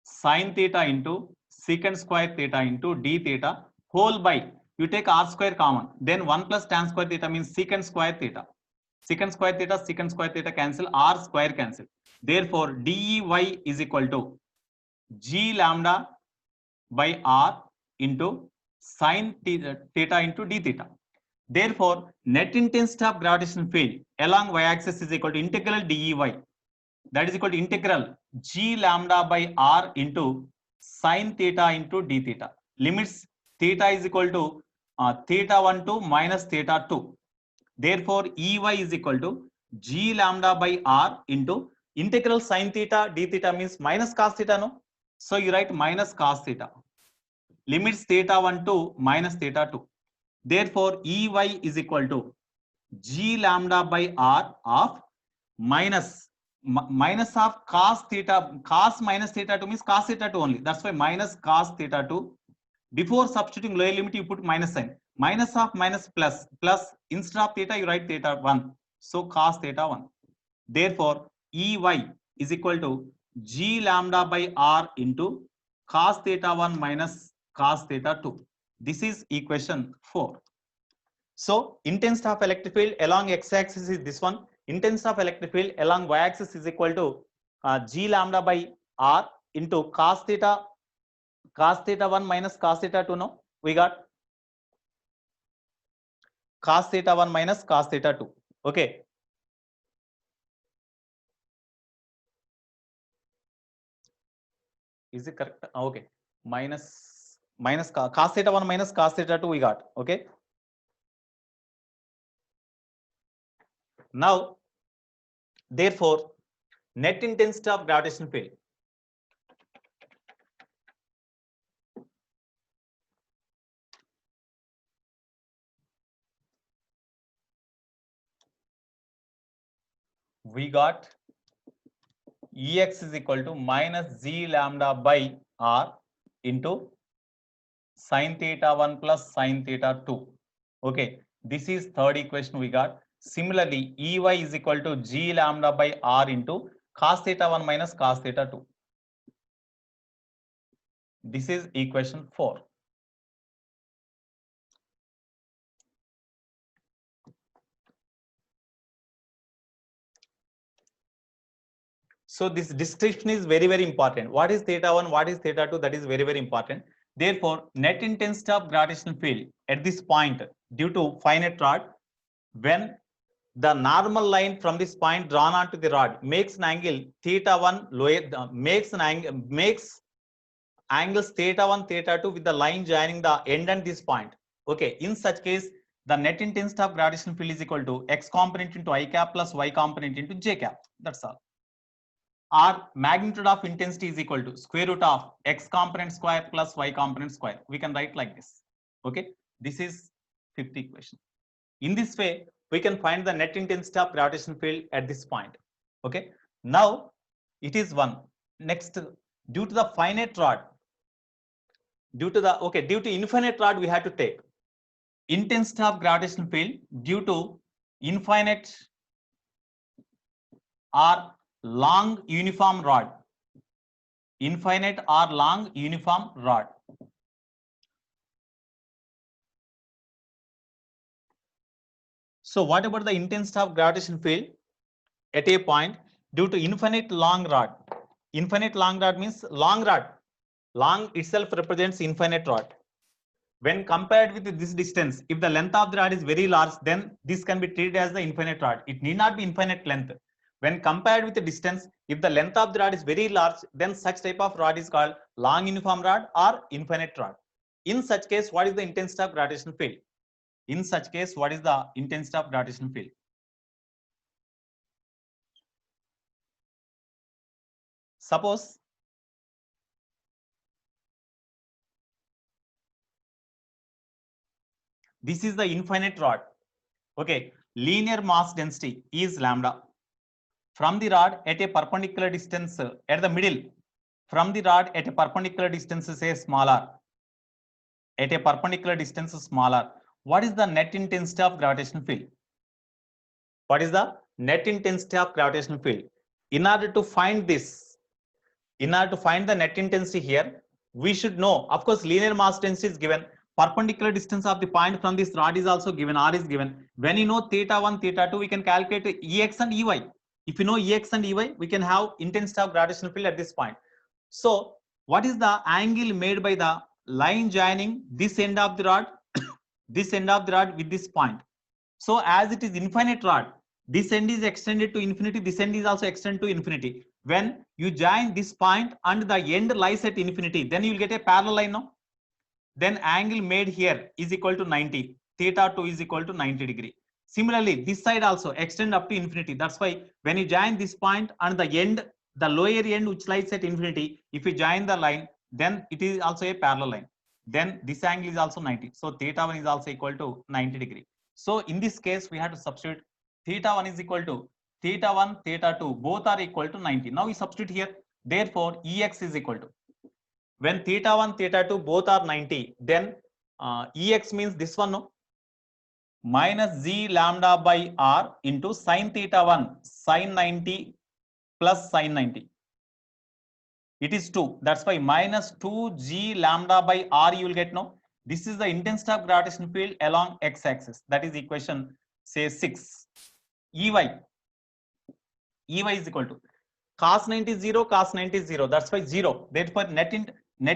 sin theta into secant square theta into d theta whole by, you take r square common, then 1 plus tan square theta means secant square theta. Secant square theta cancel, r square cancel. Therefore, dy is equal to g lambda by r into sin theta into d theta. Therefore, net intensity of gravitational field along y-axis is equal to integral dy. That is equal to integral g lambda by r into sin theta into d theta. Limits theta is equal to theta 1 to minus theta 2. Therefore, Ey is equal to g lambda by r into integral sin theta d theta means minus cos theta, no? So you write minus cos theta. Limits theta 1 to minus theta 2. Therefore, Ey is equal to g lambda by r of minus of cos theta, cos minus theta 2 means cos theta 2 only. That's why minus cos theta 2. Before substituting lower limit, you put minus sign. Minus of minus plus, plus instead of theta, you write theta 1. So cos theta 1. Therefore, Ey is equal to g lambda by r into cos theta 1 minus cos theta 2. This is equation 4. So intensity of electric field along x-axis is this one. Intensity of electric field along y-axis is equal to g lambda by r into cos theta 1 minus cos theta 2. No, we got cos theta 1 minus cos theta 2. Okay. Is it correct? Okay. Minus cos theta 1 minus cos theta 2 we got. Okay. Now, therefore, net intensity of gravitational field we got Ex is equal to minus g lambda by r into sin theta 1 plus sin theta 2. Okay, this is third equation we got. Similarly, Ey is equal to g lambda by r into cos theta 1 minus cos theta 2. This is equation 4. So this description is very, very important. What is theta 1? What is theta 2? That is very, very important. Therefore, net intensity of gravitational field at this point due to finite rod, when the normal line from this point drawn onto the rod makes an angle theta 1 lower, makes angles theta 1, theta 2 with the line joining the end and this point. Okay, in such case, the net intensity of gravitational field is equal to x component into I cap plus y component into j cap. That's all. Or magnitude of intensity is equal to square root of x component square plus y component square. We can write like this. Okay, this is fifth equation. In this way, we can find the net intensity of gravitational field at this point. Okay, now it is 1. Next, due to the finite rod, due to infinite rod, we have to take intensity of gravitational field due to infinite or long uniform rod. Infinite or long uniform rod. So what about the intensity of gravitational field at a point due to infinite long rod? Infinite long rod means long rod. Long itself represents infinite rod. When compared with this distance, if the length of the rod is very large, then this can be treated as the infinite rod. It need not be infinite length. When compared with the distance, if the length of the rod is very large, then such type of rod is called long uniform rod or infinite rod. In such case, what is the intensity of gravitational field? In such case, what is the intensity of gravitational field? Suppose This is the infinite rod. Okay, linear mass density is lambda. From the rod at a perpendicular distance at the middle, from the rod at a perpendicular distance, say small r. At a perpendicular distance, small r. What is the net intensity of gravitational field? What is the net intensity of gravitational field? In order to find this, in order to find the net intensity here, we should know, of course, linear mass density is given. Perpendicular distance of the point from this rod is also given, r is given. When you know theta 1, theta 2, we can calculate Ex and Ey. If you know Ex and Ey, we can have intensity of gravitational field at this point. So what is the angle made by the line joining this end of the rod, this end of the rod with this point? So as it is infinite rod, this end is extended to infinity, this end is also extended to infinity. When you join this point and the end lies at infinity, then you will get a parallel line now. Then angle made here is equal to 90. Theta 2 is equal to 90 degree. Similarly, this side also extend up to infinity. That's why when you join this point and the end, the lower end which lies at infinity, if you join the line, then it is also a parallel line. Then this angle is also 90. So theta 1 is also equal to 90 degree. So in this case, we have to substitute theta 1 is equal to theta 1, theta 2, both are equal to 90. Now we substitute here. Therefore, Ex is equal to, when theta 1, theta 2, both are 90, then Ex means this one, no? Minus z lambda by r into sin theta 1, sin 90 plus sin 90. It is 2. That's why minus 2g lambda by r you will get, no? This is the intensity of gravitational field along x-axis. That is equation, say, 6. Ey is equal to cos 90 is 0, cos 90 is 0. That's why 0. Therefore, net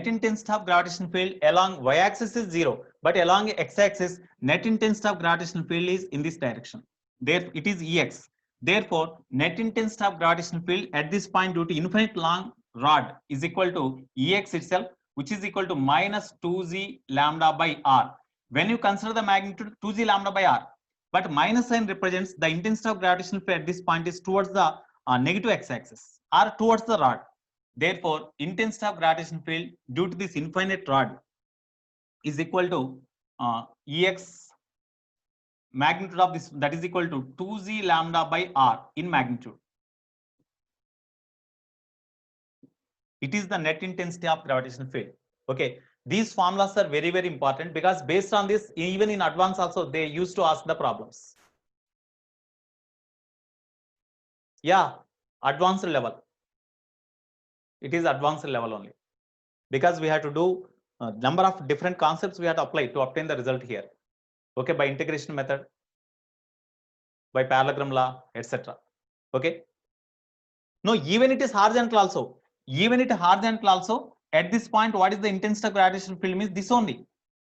intensity of gravitational field along y-axis is 0, but along x-axis, net intensity of gravitational field is in this direction. There it is Ex. Therefore, net intensity of gravitational field at this point due to infinite long rod is equal to Ex itself, which is equal to minus 2z lambda by r. When you consider the magnitude 2z lambda by r, but minus sign represents the intensity of gravitational field at this point is towards the negative x-axis or towards the rod. Therefore, intensity of gravitational field due to this infinite rod is equal to Ex magnitude of this, that is equal to 2z lambda by r in magnitude. It is the net intensity of gravitational field. Okay, these formulas are very, very important because based on this, even in advance also, they used to ask the problems. Yeah, advanced level. It is advanced level only because we have to do a number of different concepts we have to apply to obtain the result here. Okay, by integration method, by parallelogram law, etc. Okay. No, even it is horizontal also. Even it horizontal also, at this point, what is the intensity of gravitational field means this only.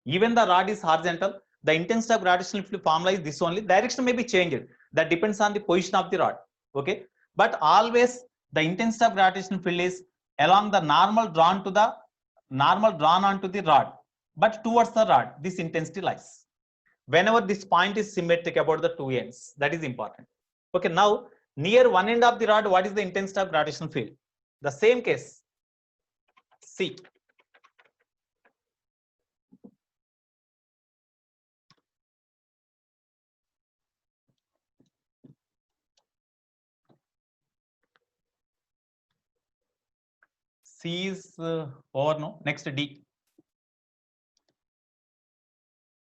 Even the rod is horizontal, the intensity of gravitational field formula is this only. Direction may be changed. That depends on the position of the rod. Okay. But always the intensity of gravitational field is along the normal drawn onto the rod, but towards the rod, this intensity lies. Whenever this point is symmetric about the two ends, that is important. Okay, now near one end of the rod, what is the intensity of gravitational field? The same case. C. C is over, no? Next D.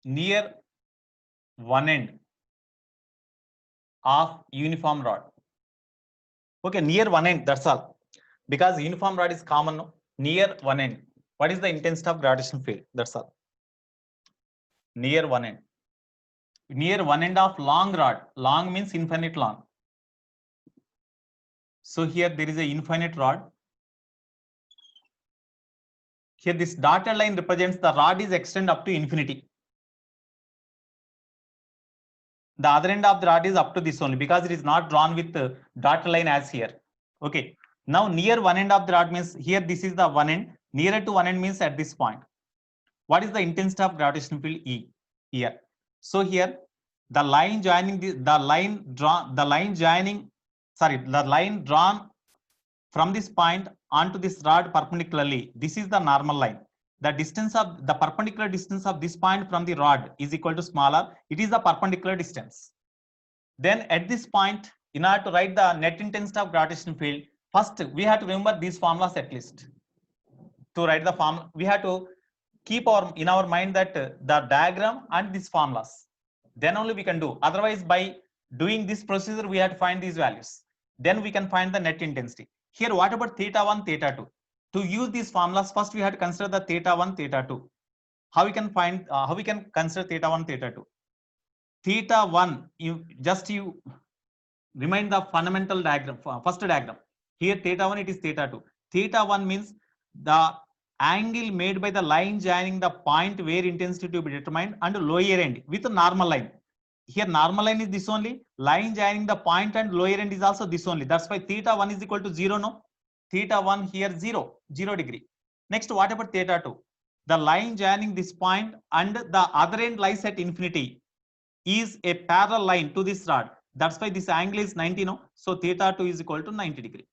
Near one end of uniform rod. Okay, near one end, that's all. Because uniform rod is common, no? Near one end. What is the intensity of gravitational field? That's all. Near one end. Near one end of long rod. Long means infinite long. So here there is a infinite rod. Here this dotted line represents the rod is extended up to infinity. The other end of the rod is up to this only because it is not drawn with the dotted line as here. Okay. Now near one end of the rod means here this is the one end. Nearer to one end means at this point. What is the intensity of gravitational field E here? So here the line joining the line drawn from this point onto this rod perpendicularly. This is the normal line. the distance of the perpendicular distance of this point from the rod is equal to small r. It is the perpendicular distance. Then at this point, in order to write the net intensity of gravitational field, first we have to remember these formulas at least. To write the formula, we have to keep in our mind that the diagram and these formulas. Then only we can do. Otherwise, by doing this procedure, we have to find these values. Then we can find the net intensity. Here, what about theta 1, theta 2? To use these formulas, first we have to consider the theta 1, theta 2. How we can find, how we can consider theta 1, theta 2? Theta 1, you remind the fundamental diagram, first diagram. Here theta 1, it is theta 2. Theta 1 means the angle made by the line joining the point where intensity to be determined and lower end with a normal line. Here normal line is this only, line joining the point and lower end is also this only. That's why theta 1 is equal to 0, no? Theta 1 here 0 degree. Next, what about theta 2? The line joining this point and the other end lies at infinity is a parallel line to this rod. That's why this angle is 90, no? So theta 2 is equal to 90 degree.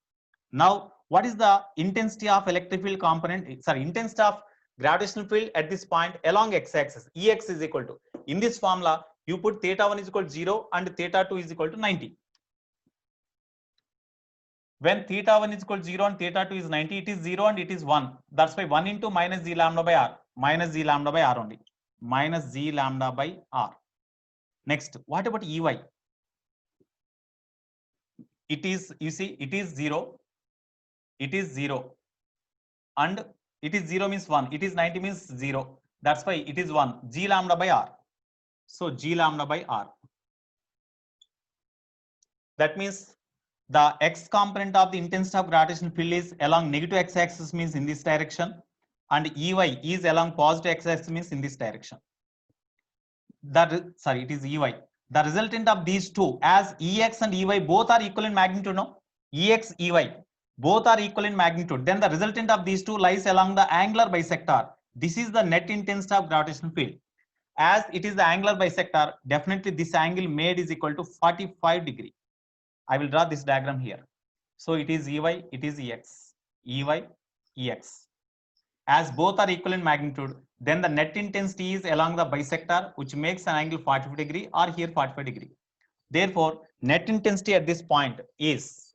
Now, what is the intensity of electric field component? Sorry, intensity of gravitational field at this point along x-axis. Ex is equal to, in this formula, you put theta 1 is equal to 0 and theta 2 is equal to 90. When theta 1 is equal to 0 and theta 2 is 90, it is 0 and it is 1. That's why 1 into minus z lambda by r. Minus z lambda by r only. Minus z lambda by r. Next, what about Ey? It is, you see, it is 0. It is 0. And it is 0 means 1. It is 90 means 0. That's why it is 1. G lambda by r. So G lambda by r. That means the x component of the intensity of gravitational field is along negative x-axis, means in this direction, and Ey is along positive x-axis, means in this direction. It is Ey. The resultant of these two, as Ex and Ey both are equal in magnitude, no? Ex, Ey both are equal in magnitude. Then the resultant of these two lies along the angular bisector. This is the net intensity of gravitational field. As it is the angular bisector, definitely this angle made is equal to 45 degree. I will draw this diagram here. So it is Ey, it is Ex. Ey, Ex. As both are equal in magnitude, then the net intensity is along the bisector, which makes an angle 45 degree, or here 45 degree. Therefore, net intensity at this point is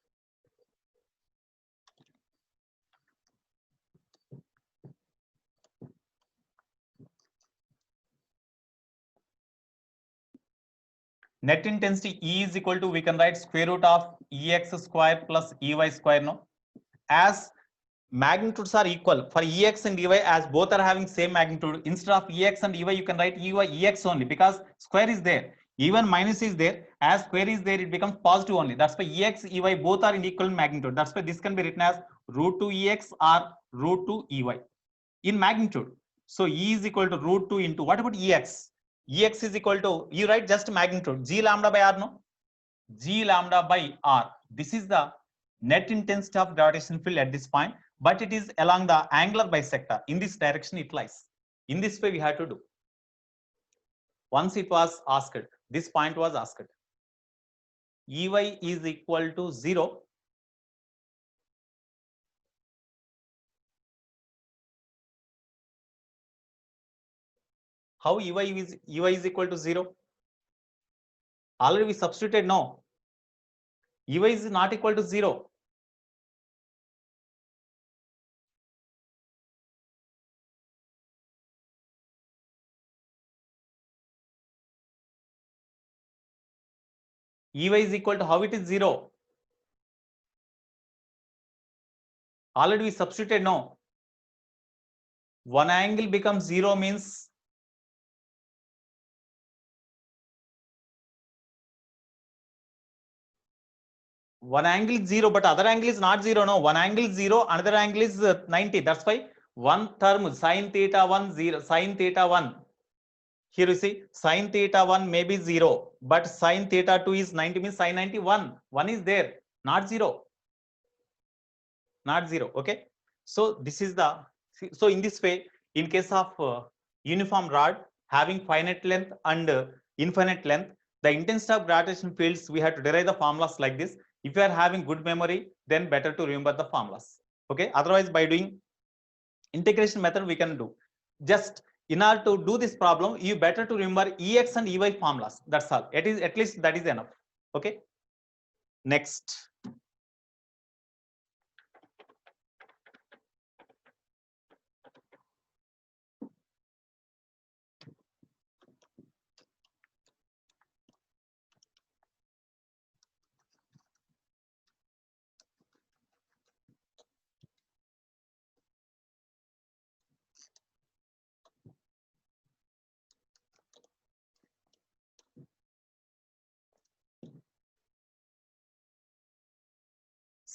net intensity E is equal to, we can write square root of Ex square plus Ey square, no? As magnitudes are equal for Ex and Ey, as both are having same magnitude, instead of Ex and Ey, you can write Ex only, because square is there. Even minus is there. As square is there, it becomes positive only. That's why Ex, Ey both are in equal magnitude. That's why this can be written as root 2 Ex or root 2 Ey in magnitude. So E is equal to root 2 into, what about Ex? Ex is equal to, you write just magnitude, G lambda by r, no? G lambda by r. This is the net intensity of gravitational field at this point, but it is along the angular bisector. In this direction it lies. In this way we have to do. Once it was asked, this point was asked. Ey is equal to 0. How Ey is equal to 0? Already we substituted, no. Ey is not equal to 0. Ey is equal to, how it is 0? Already we substituted, no. One angle becomes 0 means one angle is 0, but other angle is not 0, no. One angle is 0, another angle is 90. That's why one term sin theta 1 0, sin theta 1. Here you see sin theta 1 may be 0, but sin theta 2 is 90, means sin 91. 1 is there, not 0. Not 0. Okay. So this is the, so in this way, in case of uniform rod having finite length and infinite length, the intensity of gravitational fields, we have to derive the formulas like this. If you are having good memory, then better to remember the formulas. Okay. Otherwise, by doing Integration method we can do. Just in order to do this problem, you better to remember Ex and Ey formulas. That's all. It is, at least that is enough. Okay. Next.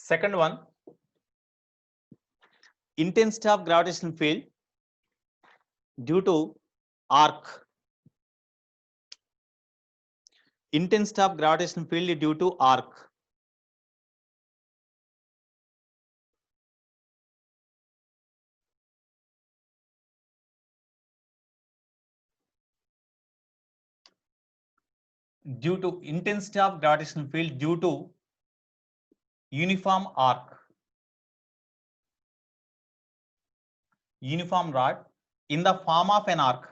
Second one, intensity of gravitational field due to arc. Intensity of gravitational field due to arc. Due to intensity of gravitational field due to uniform arc. Uniform rod in the form of an arc.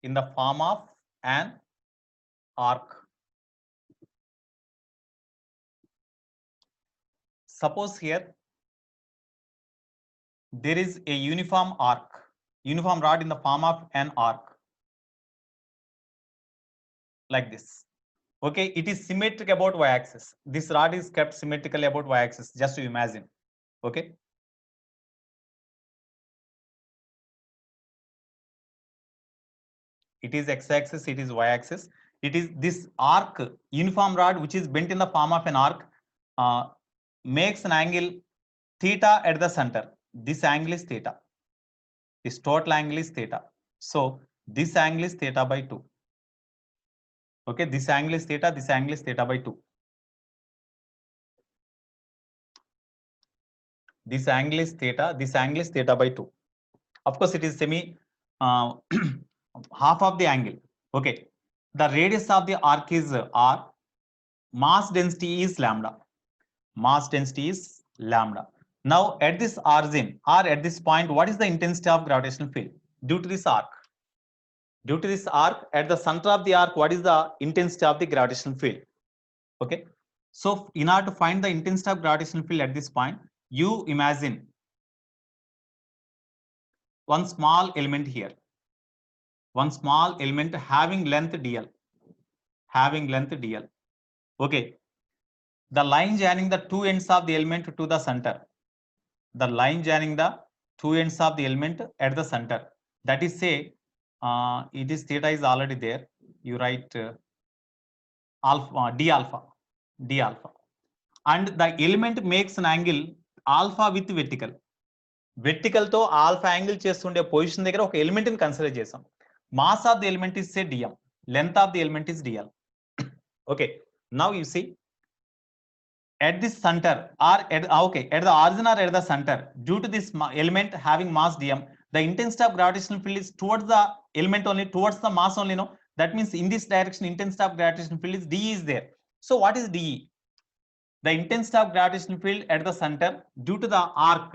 In the form of an arc. Suppose here there is a uniform arc, uniform rod in the form of an arc, like this. Okay, it is symmetric about y-axis. This rod is kept symmetrically about y-axis, just to imagine. Okay. It is x-axis, it is y-axis. It is this arc, uniform rod, which is bent in the form of an arc, makes an angle theta at the center. This angle is theta. This total angle is theta. So this angle is theta by 2. Okay, this angle is theta, this angle is theta by 2. This angle is theta, this angle is theta by 2. Of course, it is semi half of the angle. Okay, the radius of the arc is r, mass density is lambda. Mass density is lambda. Now at this origin or at this point, what is the intensity of gravitational field due to this arc? Due to this arc, at the center of the arc, what is the intensity of the gravitational field? Okay, so in order to find the intensity of gravitational field at this point, you imagine one small element here. One small element having length dl. Having length dl. Okay, the line joining the two ends of the element to the center. The line joining the two ends of the element at the center. That is, say, it is theta is already there. You write alpha, d alpha, d alpha, and the element makes an angle alpha with vertical. Vertical to alpha angle chestunde position దగ్గర ఒక element ని consider చేసాం. Mass of the element is say dm. Length of the element is dl. Okay, now you see at this center or at the origin or at the center, due to this element having mass dm, the intensity of gravitational field is towards the element only, towards the mass only. No, that means in this direction intensity of gravitational field is d is there. So what is de? The intensity of gravitational field at the center due to the arc,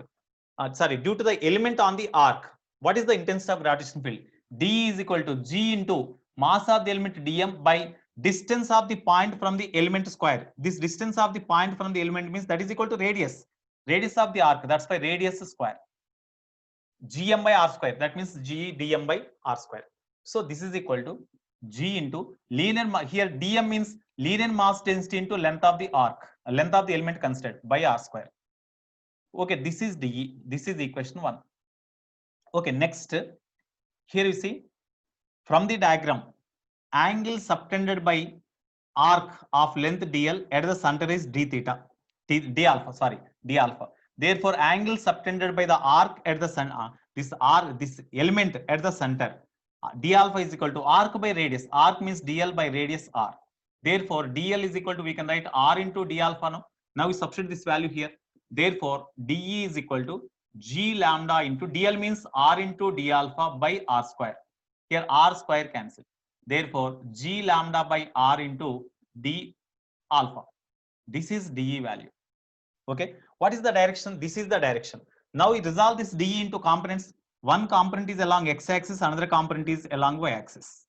due to the element on the arc. What is the intensity of gravitational field? D is equal to g into mass of the element dm by distance of the point from the element square. This distance of the point from the element means that is equal to radius. Radius of the arc, that's why radius square. Gm by r square, that means g dm by r square. So this is equal to g into linear, here dm means linear mass density into length of the arc, length of the element considered, by r square. Okay, this is d, this is equation 1. Okay, next, here you see from the diagram, angle subtended by arc of length dl at the center is d theta, d alpha, d alpha. Therefore, angle subtended by the arc at the center, this element at the center, d alpha is equal to arc by radius. Arc means dl by radius r. Therefore, dl is equal to, we can write r into d alpha now. Now we substitute this value here. Therefore, de is equal to g lambda into dl means r into d alpha by r square. Here r square cancel. Therefore, g lambda by r into d alpha. This is de value. Okay, what is the direction? This is the direction. Now we resolve this dE into components. One component is along x-axis, another component is along y-axis.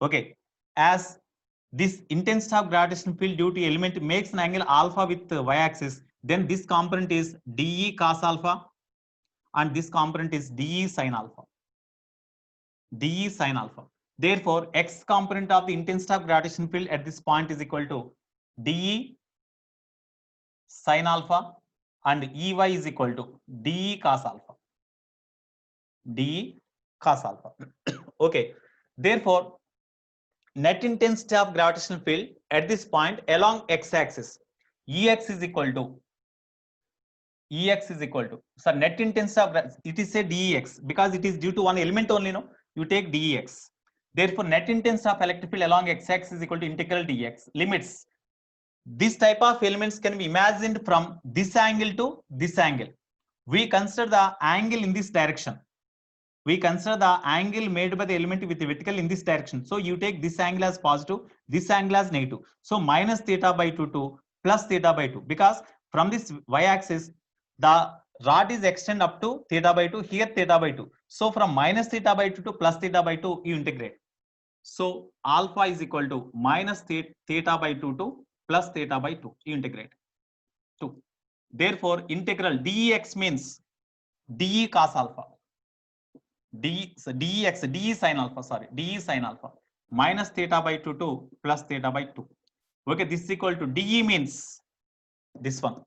Okay, as this intensity of gravitational field due to element makes an angle alpha with y-axis, then this component is dE cos alpha and this component is dE sin alpha. dE sin alpha. Therefore, x component of the intensity of gravitational field at this point is equal to dE sin alpha and Ey is equal to dE cos alpha. dE cos alpha. Okay. Therefore, net intensity of gravitational field at this point along x-axis, Ex is equal to net intensity of, it is a dEx because it is due to one element only, no? You take dEx. Therefore, net intensity of electric field along x-axis is equal to integral dx. Limits. This type of elements can be imagined from this angle to this angle. We consider the angle in this direction. We consider the angle made by the element with the vertical in this direction. So you take this angle as positive, this angle as negative. So minus theta by 2 to plus theta by 2, because from this y-axis, the rod is extended up to theta by 2, here theta by 2. So from minus theta by 2 to plus theta by 2, you integrate. So alpha is equal to minus theta by 2 to plus theta by 2, you integrate 2. Therefore, integral dEx means dE cos alpha. dE sin alpha minus theta by 2 to plus theta by 2. Okay, this is equal to dE means this one,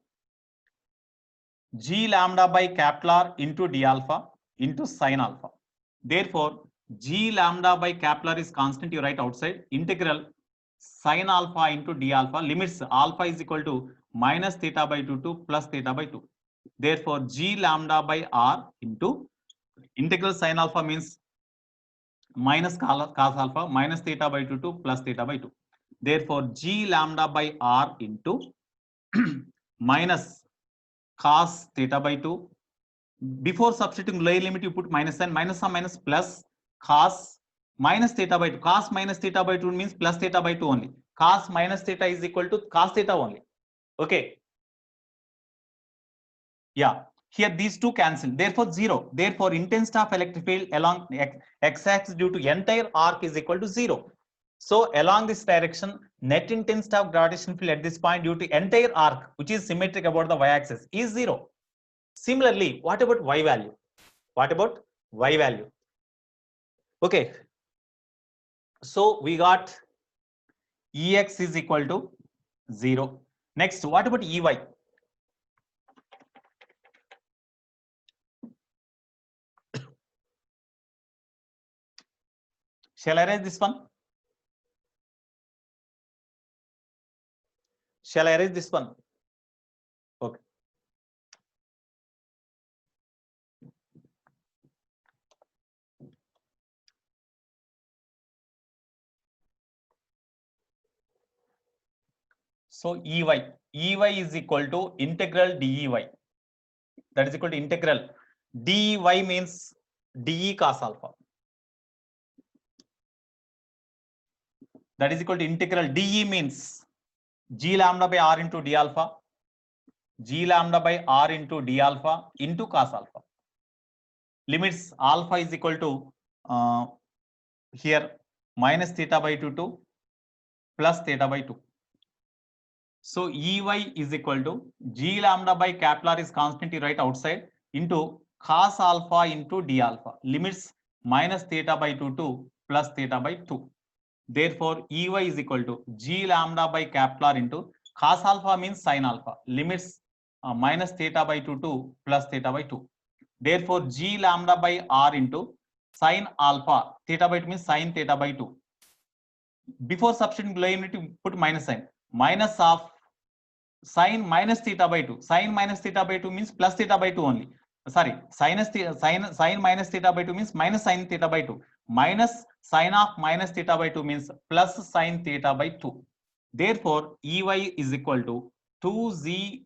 g lambda by capital R into d alpha into sin alpha. Therefore, g lambda by capital R is constant, you write outside, integral sin alpha into d alpha, limits alpha is equal to minus theta by 2 to plus theta by 2. Therefore, g lambda by R into integral sin alpha means minus cos alpha minus theta by 2 to plus theta by 2. Therefore, g lambda by R into minus cos theta by 2. Before substituting lower limit, you put minus and minus plus cos minus theta by 2. Cos minus theta by 2 means plus theta by 2 only. Cos minus theta is equal to cos theta only. Okay. Yeah. Here these two cancel. Therefore, 0. Therefore, intensity of electric field along x-axis due to entire arc is equal to 0. So, along this direction, net intensity of gravitational field at this point due to entire arc, which is symmetric about the y-axis, is 0. Similarly, what about y value? What about y value? Okay. So, we got Ex is equal to 0. Next, what about Ey? Shall I erase this one? Shall I erase this one? Okay. So Ey is equal to integral dEy. That is equal to integral dEy means dE cos alpha. That is equal to integral dE means g lambda by R into d alpha, g lambda by R into d alpha into cos alpha. Limits alpha is equal to here minus theta by 2 to plus theta by 2. So Ey is equal to g lambda by capital R is constant, you write outside, into cos alpha into d alpha. Limits minus theta by 2 to plus theta by 2. Therefore, Ey is equal to g lambda by capital R into cos alpha means sin alpha. Limits minus theta by 2 to plus theta by 2. Therefore, g lambda by R into sin alpha, theta by 2 means sin theta by 2. Before substituting below, you need to put minus sign. Minus of sin minus theta by 2. Sin minus theta by 2 means plus theta by 2 only. Sorry, sin minus theta by 2 means minus sin theta by 2. Minus sin of minus theta by 2 means plus sin theta by 2. Therefore, Ey is equal to 2z,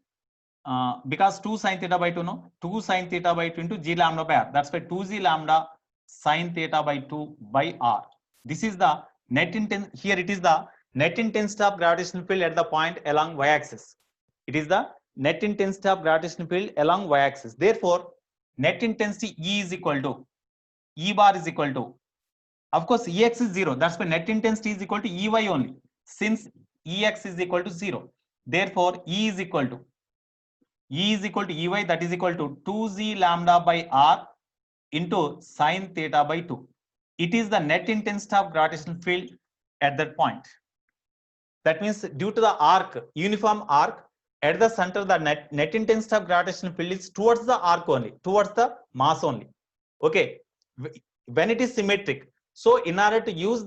because 2 sin theta by 2, no? 2 sin theta by 2 into g lambda by R. That's why 2z lambda sin theta by 2 by R. This is the net intensity. Here it is the net intensity of gravitational field at the point along y-axis. It is the net intensity of gravitational field along y-axis. Therefore, net intensity E is equal to E bar is equal to, of course, Ex is 0. That's why net intensity is equal to Ey only. Since Ex is equal to 0, therefore E is equal to Ey, that is equal to 2z lambda by r into sine theta by 2. It is the net intensity of gravitational field at that point. That means due to the arc, uniform arc, at the center, the net intensity of gravitational field is towards the arc only, towards the mass only. Okay. When it is symmetric, so in order to use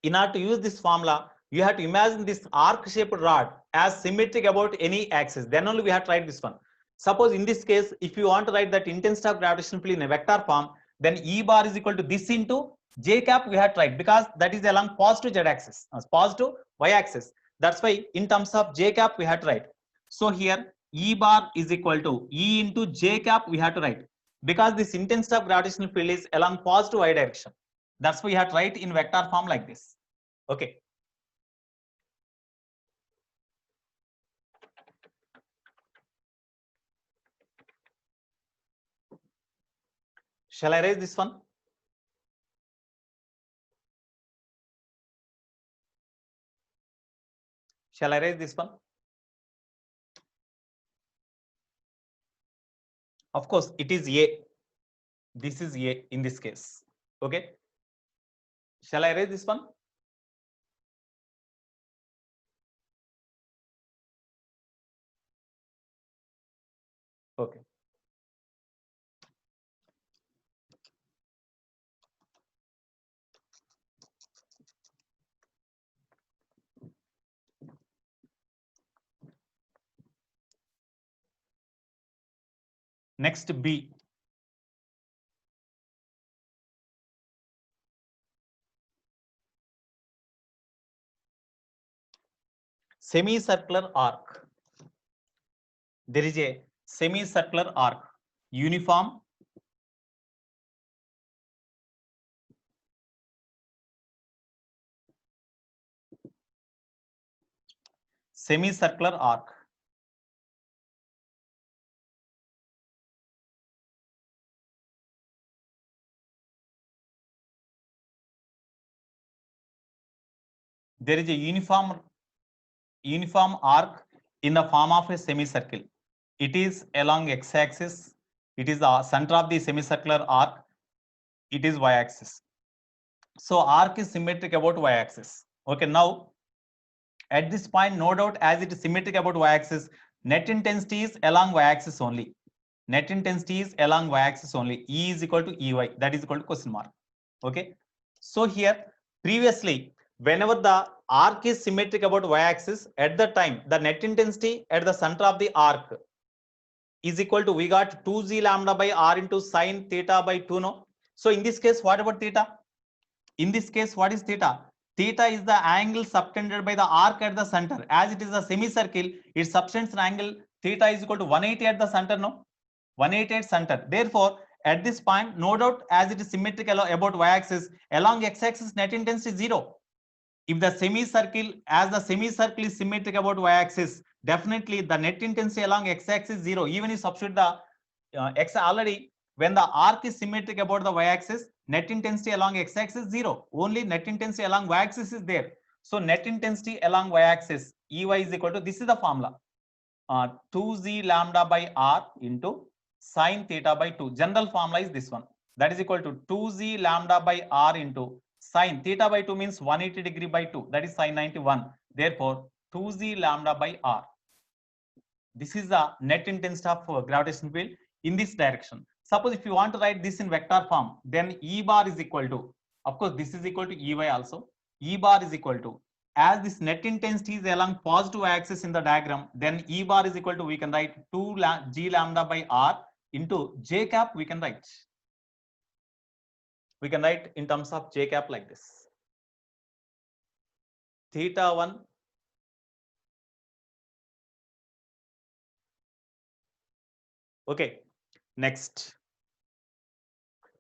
this formula, you have to imagine this arc-shaped rod as symmetric about any axis. Then only we have tried this one. Suppose in this case, if you want to write that intensity of gravitational field in a vector form, then E bar is equal to this into J cap we have tried, because that is along positive Z axis, positive Y axis. That's why in terms of J cap we have to write. So here E bar is equal to E into J cap we have to write, because this intensity of gravitational field is along positive Y direction. That's why we have to write in vector form like this. Okay. Shall I raise this one? Shall I raise this one? Of course, it is A. This is A in this case. Okay. Shall I raise this one? Okay. Next, B. Semicircular arc. There is a semicircular arc, uniform semicircular arc. There is a uniform arc in the form of a semicircle. It is along x-axis. It is the center of the semicircular arc. It is y-axis. So arc is symmetric about y-axis. Okay, now at this point, no doubt, as it is symmetric about y-axis, net intensity is along y-axis only. Net intensity is along y-axis only. E is equal to Ey. That is equal to question mark. Okay. So here, previously, whenever the arc is symmetric about y-axis, at the time, the net intensity at the center of the arc is equal to, we got 2z lambda by r into sine theta by 2, no? So in this case, what about theta? In this case, what is theta? Theta is the angle subtended by the arc at the center. As it is a semicircle, it subtends an angle theta is equal to 180 at the center, no? 180 at center. Therefore, at this point, no doubt, as it is symmetrical about y-axis, along x-axis net intensity is 0. If the semicircle, as the semicircle is symmetric about y-axis, definitely the net intensity along x-axis is 0. Even if you substitute the x already, when the arc is symmetric about the y-axis, net intensity along x-axis is 0. Only net intensity along y-axis is there. So net intensity along y-axis, Ey is equal to, this is the formula, 2z lambda by r into sine theta by 2. General formula is this one. That is equal to 2z lambda by r into sine theta by 2 means 180 degree by 2. That is sine 91. Therefore, 2z lambda by r. This is the net intensity of gravitational field in this direction. Suppose if you want to write this in vector form, then E bar is equal to, of course, this is equal to Ey also. E bar is equal to, as this net intensity is along positive axis in the diagram, then E bar is equal to, we can write 2g lambda by r into J cap, we can write. We can write in terms of J cap like this. Theta 1 okay. Next,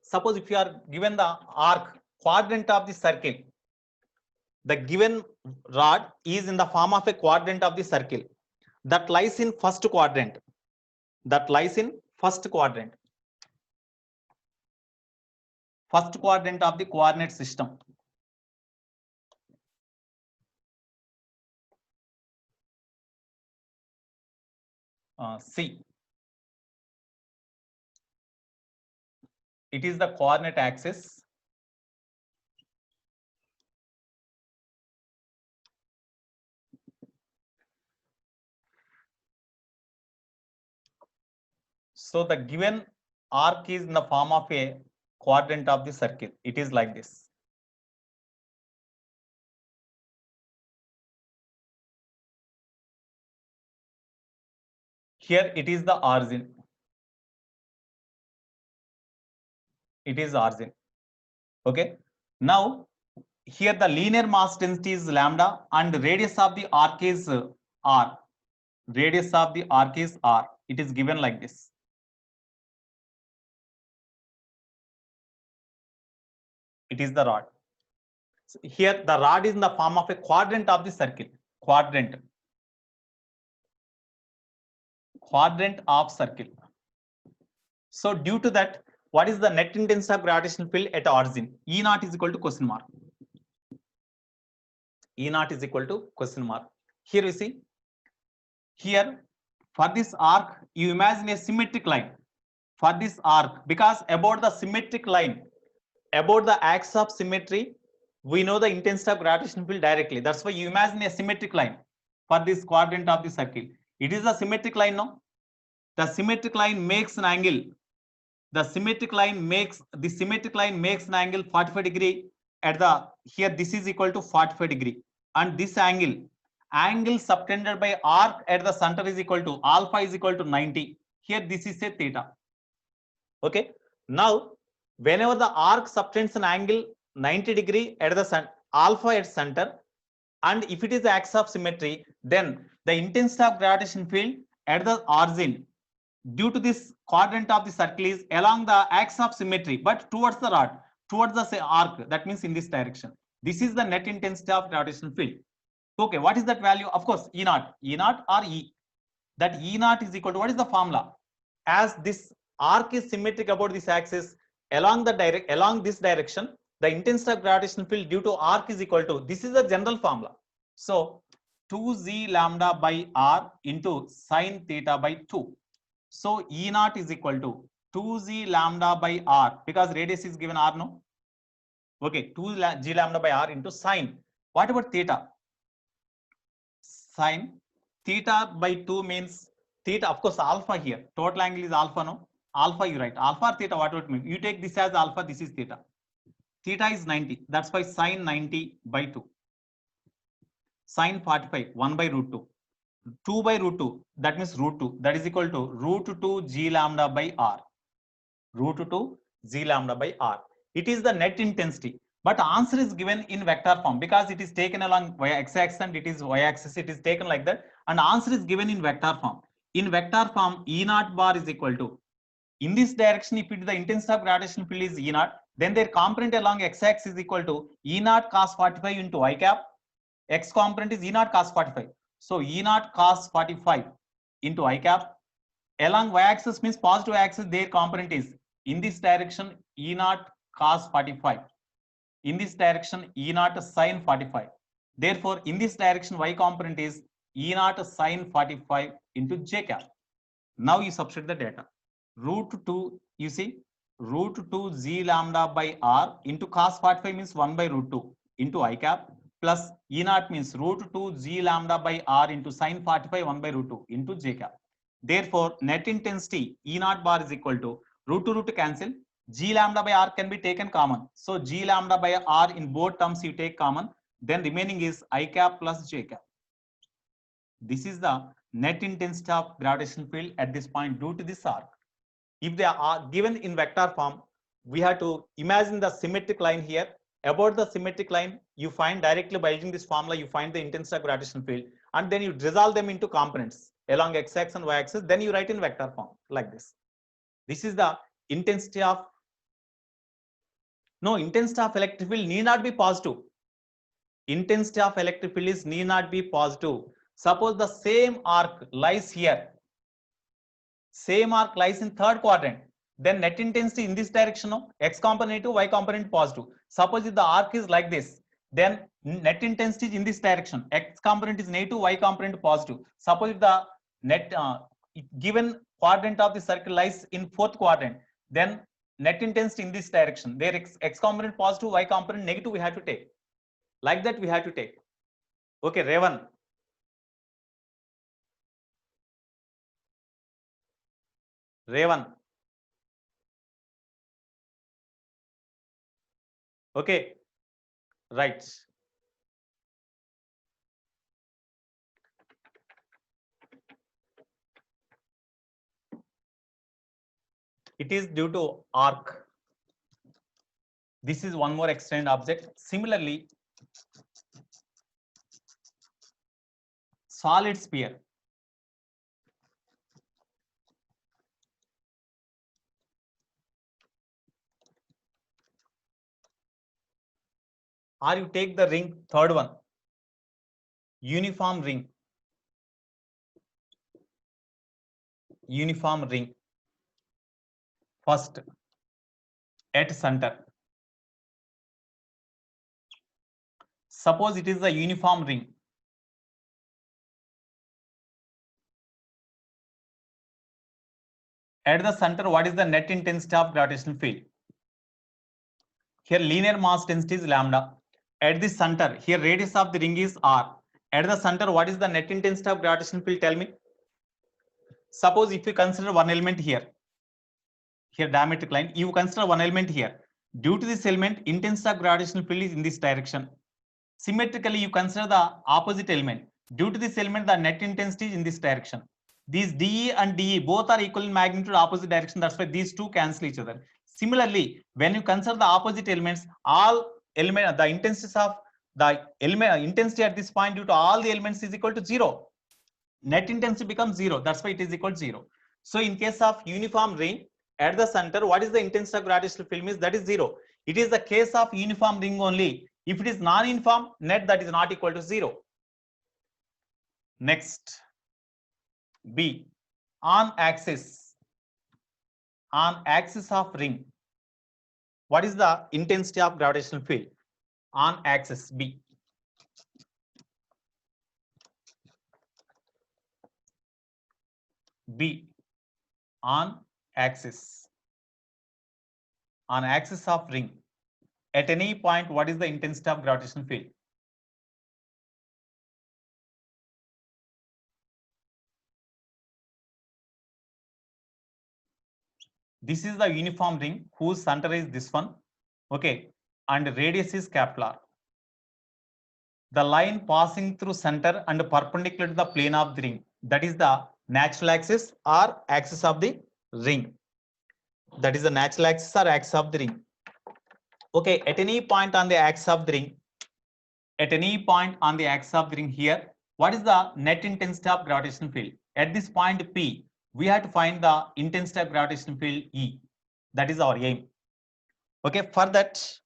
suppose if you are given the arc quadrant of the circle, the given rod is in the form of a quadrant of the circle. that lies in first quadrant. That lies in first quadrant. First quadrant of the coordinate system. C. It is the coordinate axis. So the given arc is in the form of a quadrant of the circle. It is like this. Here it is the origin. It is origin. Okay. Now here the linear mass density is lambda and radius of the arc is r. Radius of the arc is r. It is given like this. It is the rod. So here the rod is in the form of a quadrant of the circle. Quadrant of circle. So due to that, what is the net intensity of gravitational field at origin? E naught is equal to question mark. E naught is equal to question mark. Here we see, here for this arc, you imagine a symmetric line. For this arc, because about the symmetric line, about the axis of symmetry, we know the intensity of gravitational field directly. That's why you imagine a symmetric line for this quadrant of the circle. It is a symmetric line, no? The symmetric line makes an angle. The symmetric line makes an angle 45 degree at the, here this is equal to 45 degree, and this angle subtended by arc at the center is equal to alpha is equal to 90. Here this is a theta. Okay. Now whenever the arc subtends an angle 90 degree at the alpha at center, and if it is the axis of symmetry, then the intensity of gravitational field at the origin due to this quadrant of the circle is along the axis of symmetry, but towards the rod, towards the arc, that means in this direction. This is the net intensity of gravitational field. Okay, what is that value? Of course, E naught or E. That E naught is equal to, what is the formula? As this arc is symmetric about this axis, along this direction, the intensity of gravitational field due to arc is equal to, this is the general formula. So 2z lambda by r into sine theta by 2. So E naught is equal to 2z lambda by r, because radius is given r, no? Okay, 2g lambda by r into sine. What about theta? Sine theta by 2 means theta, of course, alpha here. Total angle is alpha, no? Alpha you write. Alpha or theta, whatever it means. You take this as alpha, this is theta. Theta is 90. That's why sine 90 by 2. Sine 45, 1 by root 2. 2 by root 2, that means root 2, that is equal to root 2 g lambda by r. Root 2 g lambda by r. It is the net intensity, but answer is given in vector form because it is taken along via x-axis and it is y-axis. It is taken like that, and answer is given in vector form. In vector form, E naught bar is equal to, in this direction, if it is the intensity of gravitational field is E naught, then their component along x-axis is equal to E naught cos 45 into y cap. X component is E naught cos 45. So E naught cos 45 into I cap. Along y-axis means positive axis, their component is in this direction E naught cos 45. In this direction E naught sin 45. Therefore, in this direction y component is E naught sin 45 into j cap. Now you substitute the data. Root 2, you see, root 2 z lambda by r into cos 45 means 1 by root 2 into I cap, plus E naught means root 2 g lambda by r into sin 45 1 by root 2 into j cap. Therefore, net intensity E naught bar is equal to root to cancel. G lambda by r can be taken common. So g lambda by r in both terms you take common. Then remaining is I cap plus j cap. This is the net intensity of gravitational field at this point due to this arc. If they are given in vector form, we have to imagine the symmetric line here. About the symmetric line, you find directly by using this formula, you find the intensity of gravitational field, and then you resolve them into components along x-axis and y-axis. Then you write in vector form like this. This is the intensity of, no, intensity of electric field need not be positive. Intensity of electric field is need not be positive. Suppose the same arc lies here. Same arc lies in third quadrant. Then net intensity in this direction, no? X component negative, Y component positive. Suppose if the arc is like this, then net intensity is in this direction. X component is negative, Y component positive. Suppose if the net given quadrant of the circle lies in fourth quadrant, then net intensity in this direction. There X component positive, Y component negative, we have to take. Like that we have to take. Okay, Revan. Revan. Okay, right. It is due to arc. This is one more extended object. Similarly, solid sphere. Or you take the ring, third one, uniform ring. Uniform ring. First, at center. Suppose it is the uniform ring. At the center, what is the net intensity of gravitational field? Here linear mass density is lambda. At the center, here radius of the ring is r. At the center, what is the net intensity of gravitational field? Tell me. Suppose if you consider one element here diametric line, you consider one element here. Due to this element, intensity of gravitational field is in this direction. Symmetrically, you consider the opposite element. Due to this element, the net intensity is in this direction. These DE and DE both are equal in magnitude, opposite direction. That's why these two cancel each other. Similarly, when you consider the opposite elements, all element, the intensity of the element intensity at this point due to all the elements is equal to 0. Net intensity becomes 0. That's why it is equal to 0. So in case of uniform ring, at the center, what is the intensity of gravitational field means? That is 0. It is the case of uniform ring only. If it is non-uniform, net that is not equal to 0. Next, B, on axis of ring, what is the intensity of gravitational field? On axis B. B, on axis of ring. At any point, what is the intensity of gravitational field? This is the uniform ring whose center is this one. Okay, and radius is capital R. The line passing through center and perpendicular to the plane of the ring, that is the natural axis or axis of the ring. That is the natural axis or axis of the ring. Okay, at any point on the axis of the ring, here, what is the net intensity of gravitational field? At this point P, we have to find the intensity of gravitational field E. That is our aim. Okay, for that,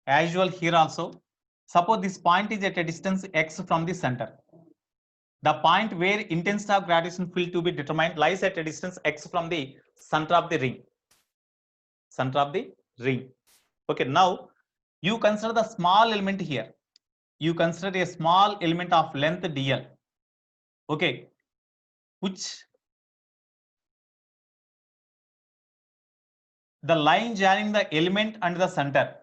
as usual here also, suppose this point is at a distance x from the center. The point where intensity of gravitational field to be determined lies at a distance x from the center of the ring. Okay, now you consider the small element here. You consider a small element of length dl. Okay, which the line joining the element and the center.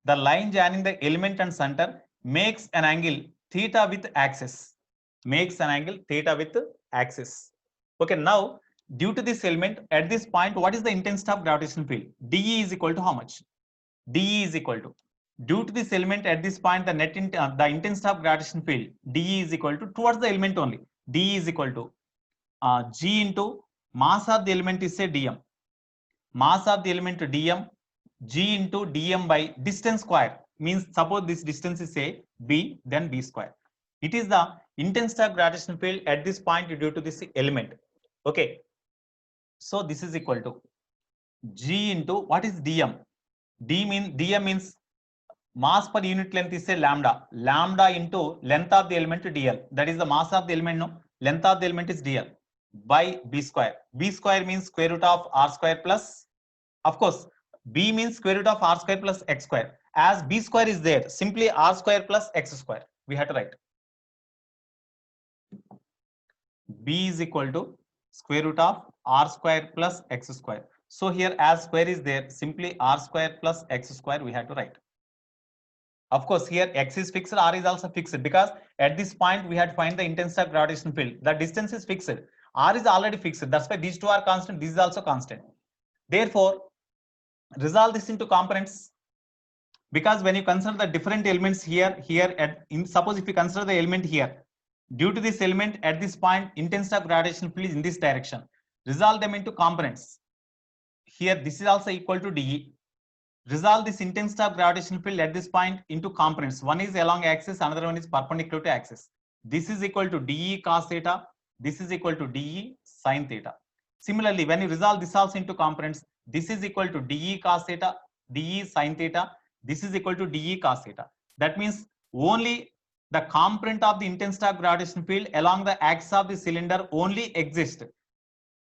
The line joining the element and center makes an angle theta with axis. Okay, now due to this element at this point, what is the intensity of gravitational field? dE is equal to how much? dE is equal to, due to this element at this point, the intensity of gravitational field dE is equal to, towards the element only, dE is equal to G into mass of the element is say dm. Mass of the element to dm, G into dm by distance square, means suppose this distance is say b, then b square. It is the intensity of gravitational field at this point due to this element. Okay, so this is equal to G into what is dm? Dm means mass per unit length is say lambda into length of the element dl, that is the mass of the element, no, length of the element is dl by b square. B square means square root of r square plus, of course b means square root of r square plus x square. As b square is there, simply r square plus x square we have to write. B is equal to square root of r square plus x square. So here as square is there, simply r square plus x square we have to write. Of course, here x is fixed, r is also fixed, because at this point we had to find the intensity of gravitational field. The distance is fixed, r is already fixed. That's why these two are constant. This is also constant. Therefore, resolve this into components. Because when you consider the different elements here, suppose if you consider the element here, due to this element at this point, intensity of gravitational field is in this direction. Resolve them into components. Here, this is also equal to dE. Resolve this intensity of gravitational field at this point into components. One is along axis, another one is perpendicular to axis. This is equal to dE cos theta. This is equal to dE sin theta. Similarly, when you resolve this also into components, this is equal to dE cos theta, dE sin theta. This is equal to dE cos theta. That means only the component of the intensity of gravitational field along the axis of the cylinder only exists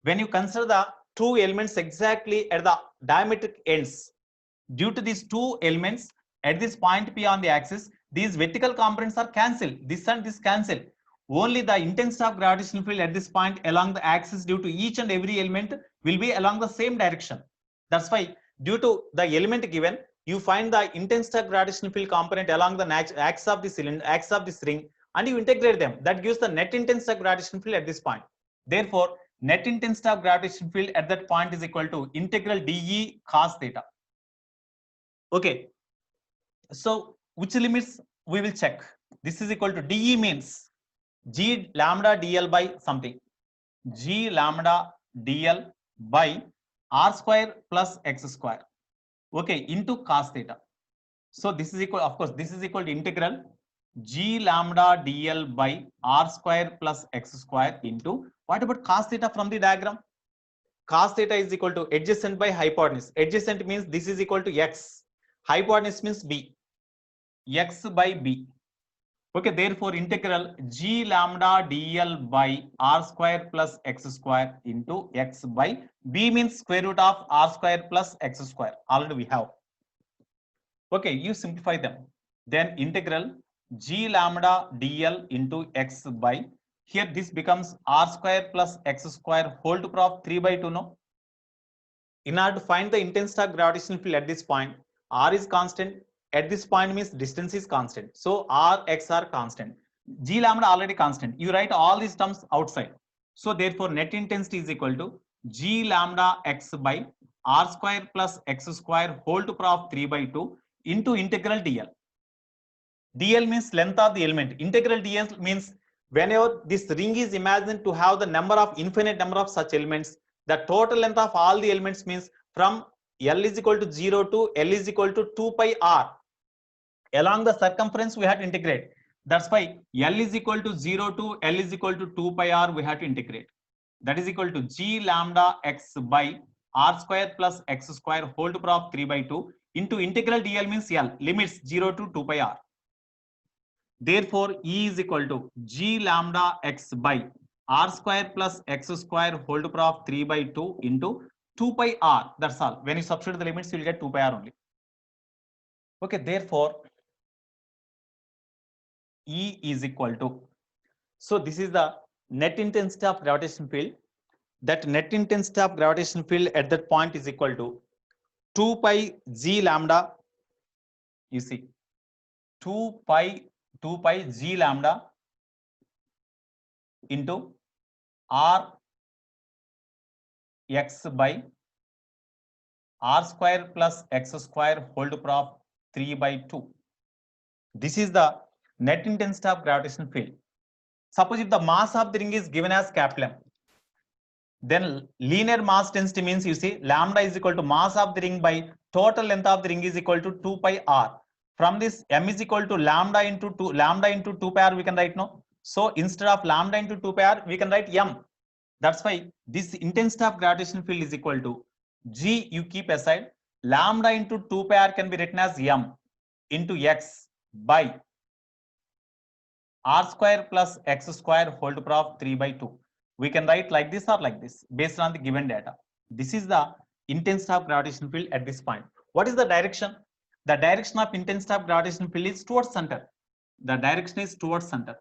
when you consider the two elements exactly at the diametric ends. Due to these two elements at this point P on the axis, these vertical components are cancelled. This and this cancel. Only the intensity of gravitational field at this point along the axis due to each and every element will be along the same direction. That's why due to the element given, you find the intensity of gravitational field component along the axis of the cylinder, axis of this ring, and you integrate them. That gives the net intensity of gravitational field at this point. Therefore, net intensity of gravitational field at that point is equal to integral dE cos theta. Okay, so which limits we will check? This is equal to dE means g lambda dl by something, g lambda dl by r square plus x square, okay, into cos theta. So this is equal, of course, this is equal to integral g lambda dl by r square plus x square into, what about cos theta from the diagram? Cos theta is equal to adjacent by hypotenuse. Adjacent means this is equal to x. Hypotenuse means b, x by b. Okay, therefore integral g lambda dl by r square plus x square into x by b means square root of r square plus x square. Already we have. Okay, you simplify them. Then integral g lambda dl into x by, here this becomes r square plus x square whole to power of 3 by 2, no? In order to find the intensity of gravitational field at this point, r is constant. At this point means distance is constant. So r, x are constant. G lambda already constant. You write all these terms outside. So therefore net intensity is equal to g lambda x by r square plus x square whole to power of 3 by 2 into integral dl. dl means length of the element. Integral dl means whenever this ring is imagined to have the number of infinite number of such elements, the total length of all the elements means from L is equal to 0 to L is equal to 2 pi r. Along the circumference we have to integrate. That's why L is equal to 0 to L is equal to 2 pi r we have to integrate. That is equal to g lambda x by r square plus x square whole to power of 3 by 2 into integral dl means L, limits 0 to 2 pi r. Therefore, E is equal to g lambda x by r square plus x square whole to power of 3 by 2 into 2 pi r. That's all. When you substitute the limits, you will get 2 pi r only. Okay, therefore, E is equal to, so this is the net intensity of gravitational field. That net intensity of gravitational field at that point is equal to 2 pi g lambda, you see, 2 pi g lambda into r x by r square plus x square whole to power of 3 by 2. This is the net intensity of gravitational field. Suppose if the mass of the ring is given as capital M, then linear mass density means, you see, lambda is equal to mass of the ring by total length of the ring is equal to 2 pi r. From this, m is equal to lambda into 2 pi r we can write, no? So instead of lambda into 2 pi r, we can write m. That's why this intensity of gravitational field is equal to g, you keep aside, lambda into 2 pi r can be written as m. into x by r square plus x square whole to power of 3 by 2. We can write like this or like this based on the given data. This is the intensity of gravitational field at this point. What is the direction? The direction of intensity of gravitational field is towards center. The direction is towards center.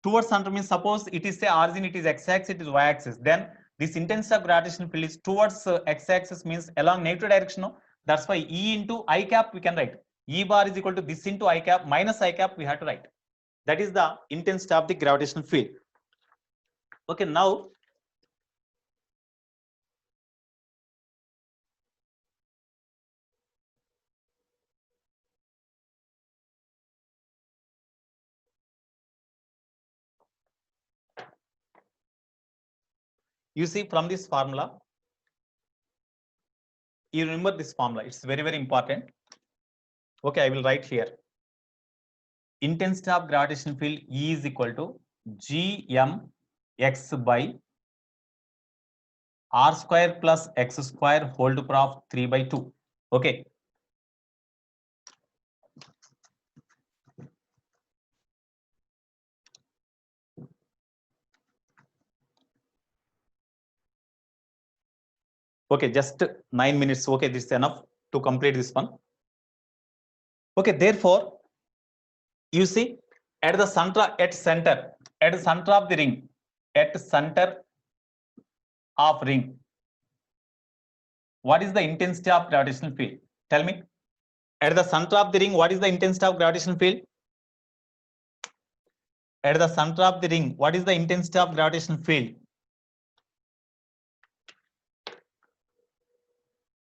Towards center means suppose it is say origin, it is x-axis, it is y-axis. Then this intensity of gravitational field is towards x-axis means along negative direction. No? That's why E into I cap we can write. E bar is equal to this into I cap minus I cap we have to write. That is the intensity of the gravitational field. Okay, now you see from this formula, you remember this formula, it's very, very important. Okay, I will write here. Intensity of gravitational field E is equal to gmx by r square plus x square whole to power of 3 by 2. Okay. Okay, just 9 minutes. Okay, this is enough to complete this one. Okay, therefore, you see at the center of the ring, what is the intensity of gravitational field? Tell me. At the center of the ring, what is the intensity of gravitational field? At the center of the ring, what is the intensity of gravitational field?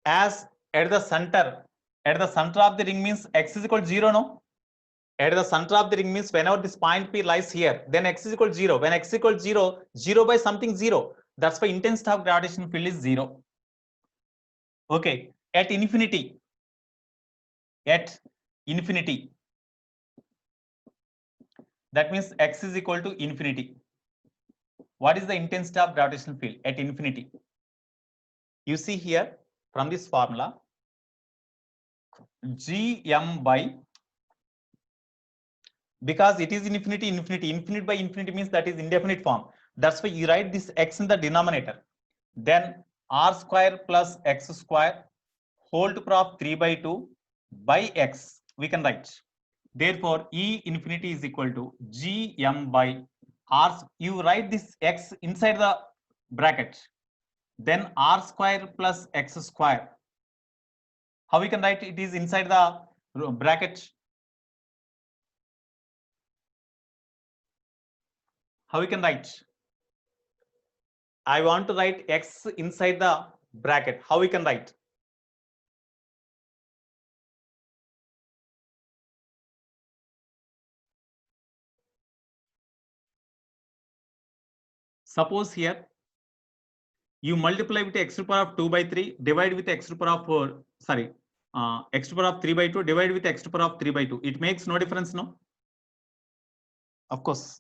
As at the center of the ring means x is equal to 0, no? At the center of the ring means whenever this point P lies here, then x is equal to 0. When x is equal to 0, 0 by something 0. That's why intensity of gravitational field is 0. Okay, at infinity, that means x is equal to infinity. What is the intensity of gravitational field at infinity? You see here from this formula, gm by, because it is infinity by infinity means that is indefinite form. That's why you write this x in the denominator. Then r square plus x square whole to power of 3 by 2 by x we can write. Therefore, E infinity is equal to gm by r. You write this x inside the bracket. Then r square plus x square. How we can write it is inside the bracket? How we can write? I want to write x inside the bracket. How we can write? Suppose here you multiply with x to the power of 2 by 3, divide with x to the power of 4, sorry, x to the power of 3 by 2, divide with x to the power of 3 by 2. It makes no difference, no? Of course.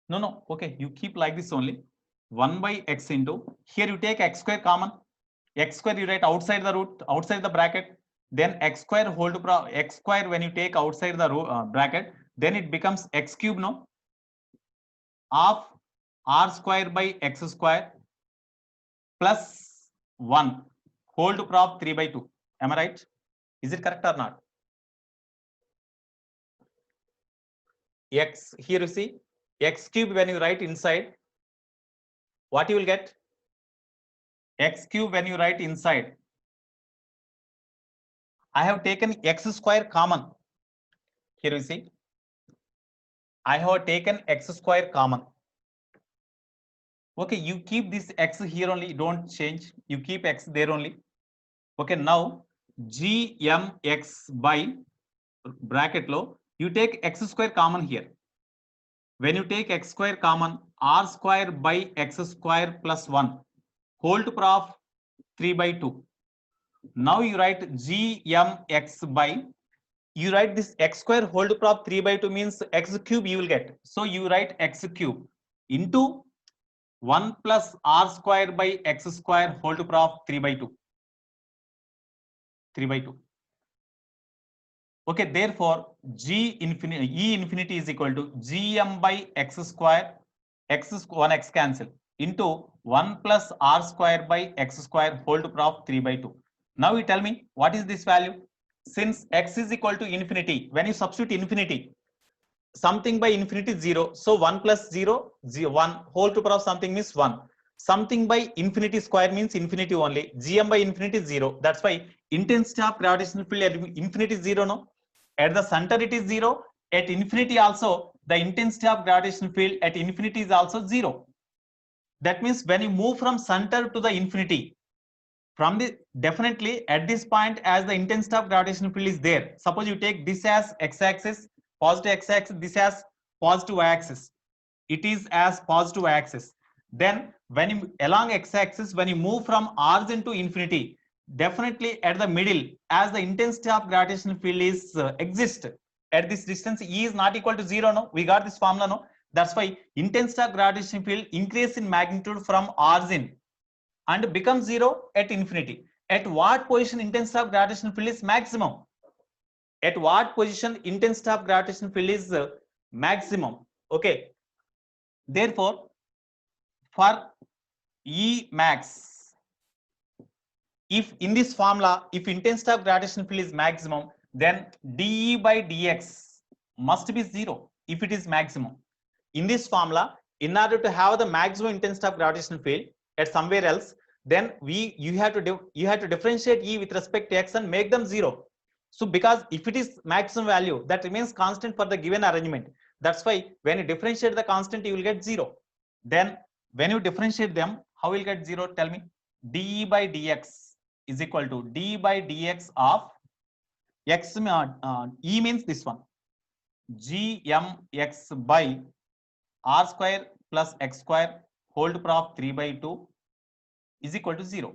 No, okay, you keep like this only. 1 by x into, here you take x square common. X square you write outside the root, outside the bracket. Then x square whole to power x square when you take outside the bracket, then it becomes x cube, no? Of r square by x square plus 1 whole to power of 3 by 2. Am I right? Is it correct or not? X, here you see x cube when you write inside, what you will get? X cube when you write inside. I have taken x square common. Here you see, I have taken x square common. Okay, you keep this x here only, don't change. You keep x there only. Okay, now gmx by bracket low, you take x square common here. When you take x square common, r square by x square plus 1 whole to power of 3 by 2. Now you write gmx by you write this x square whole to power 3 by 2 means x cube you will get. So you write x cube into 1 plus r square by x square whole to power 3 by 2. 3 by 2. Okay, therefore e infinity is equal to gm by x square, one x cancel, into 1 plus r square by x square whole to power 3 by 2. Now you tell me what is this value? Since x is equal to infinity, when you substitute infinity, something by infinity is 0. So 1 plus 0, 1 whole to power of something means 1. Something by infinity square means infinity only. Gm by infinity is 0. That's why intensity of gravitational field at infinity is 0. No, at the center it is 0. At infinity also the intensity of gravitational field at infinity is also 0. That means when you move from center to the infinity, from the definitely at this point, as the intensity of gravitational field is there, suppose you take this as x-axis, positive x-axis, this as positive y-axis, it is as positive y-axis. Then when you along x-axis, when you move from origin to infinity, definitely at the middle, as the intensity of gravitational field is exist at this distance, E is not equal to 0. No, we got this formula. No, that's why intensity of gravitational field increase in magnitude from origin and becomes 0 at infinity. At what position intensity of gravitational field is maximum? At what position intensity of gravitational field is maximum? Okay. Therefore, for E max, if in this formula, if intensity of gravitational field is maximum, then dE by dx must be 0 if it is maximum. In this formula, in order to have the maximum intensity of gravitational field at somewhere else, then you have to differentiate E with respect to x and make them 0. So because if it is maximum value, that remains constant for the given arrangement. That's why when you differentiate the constant, you will get 0. Then when you differentiate them, how will you get 0? Tell me. dE by dx is equal to d by dx of x. E means this one, gmx by r square plus x square whole to power of 3 by 2 is equal to 0.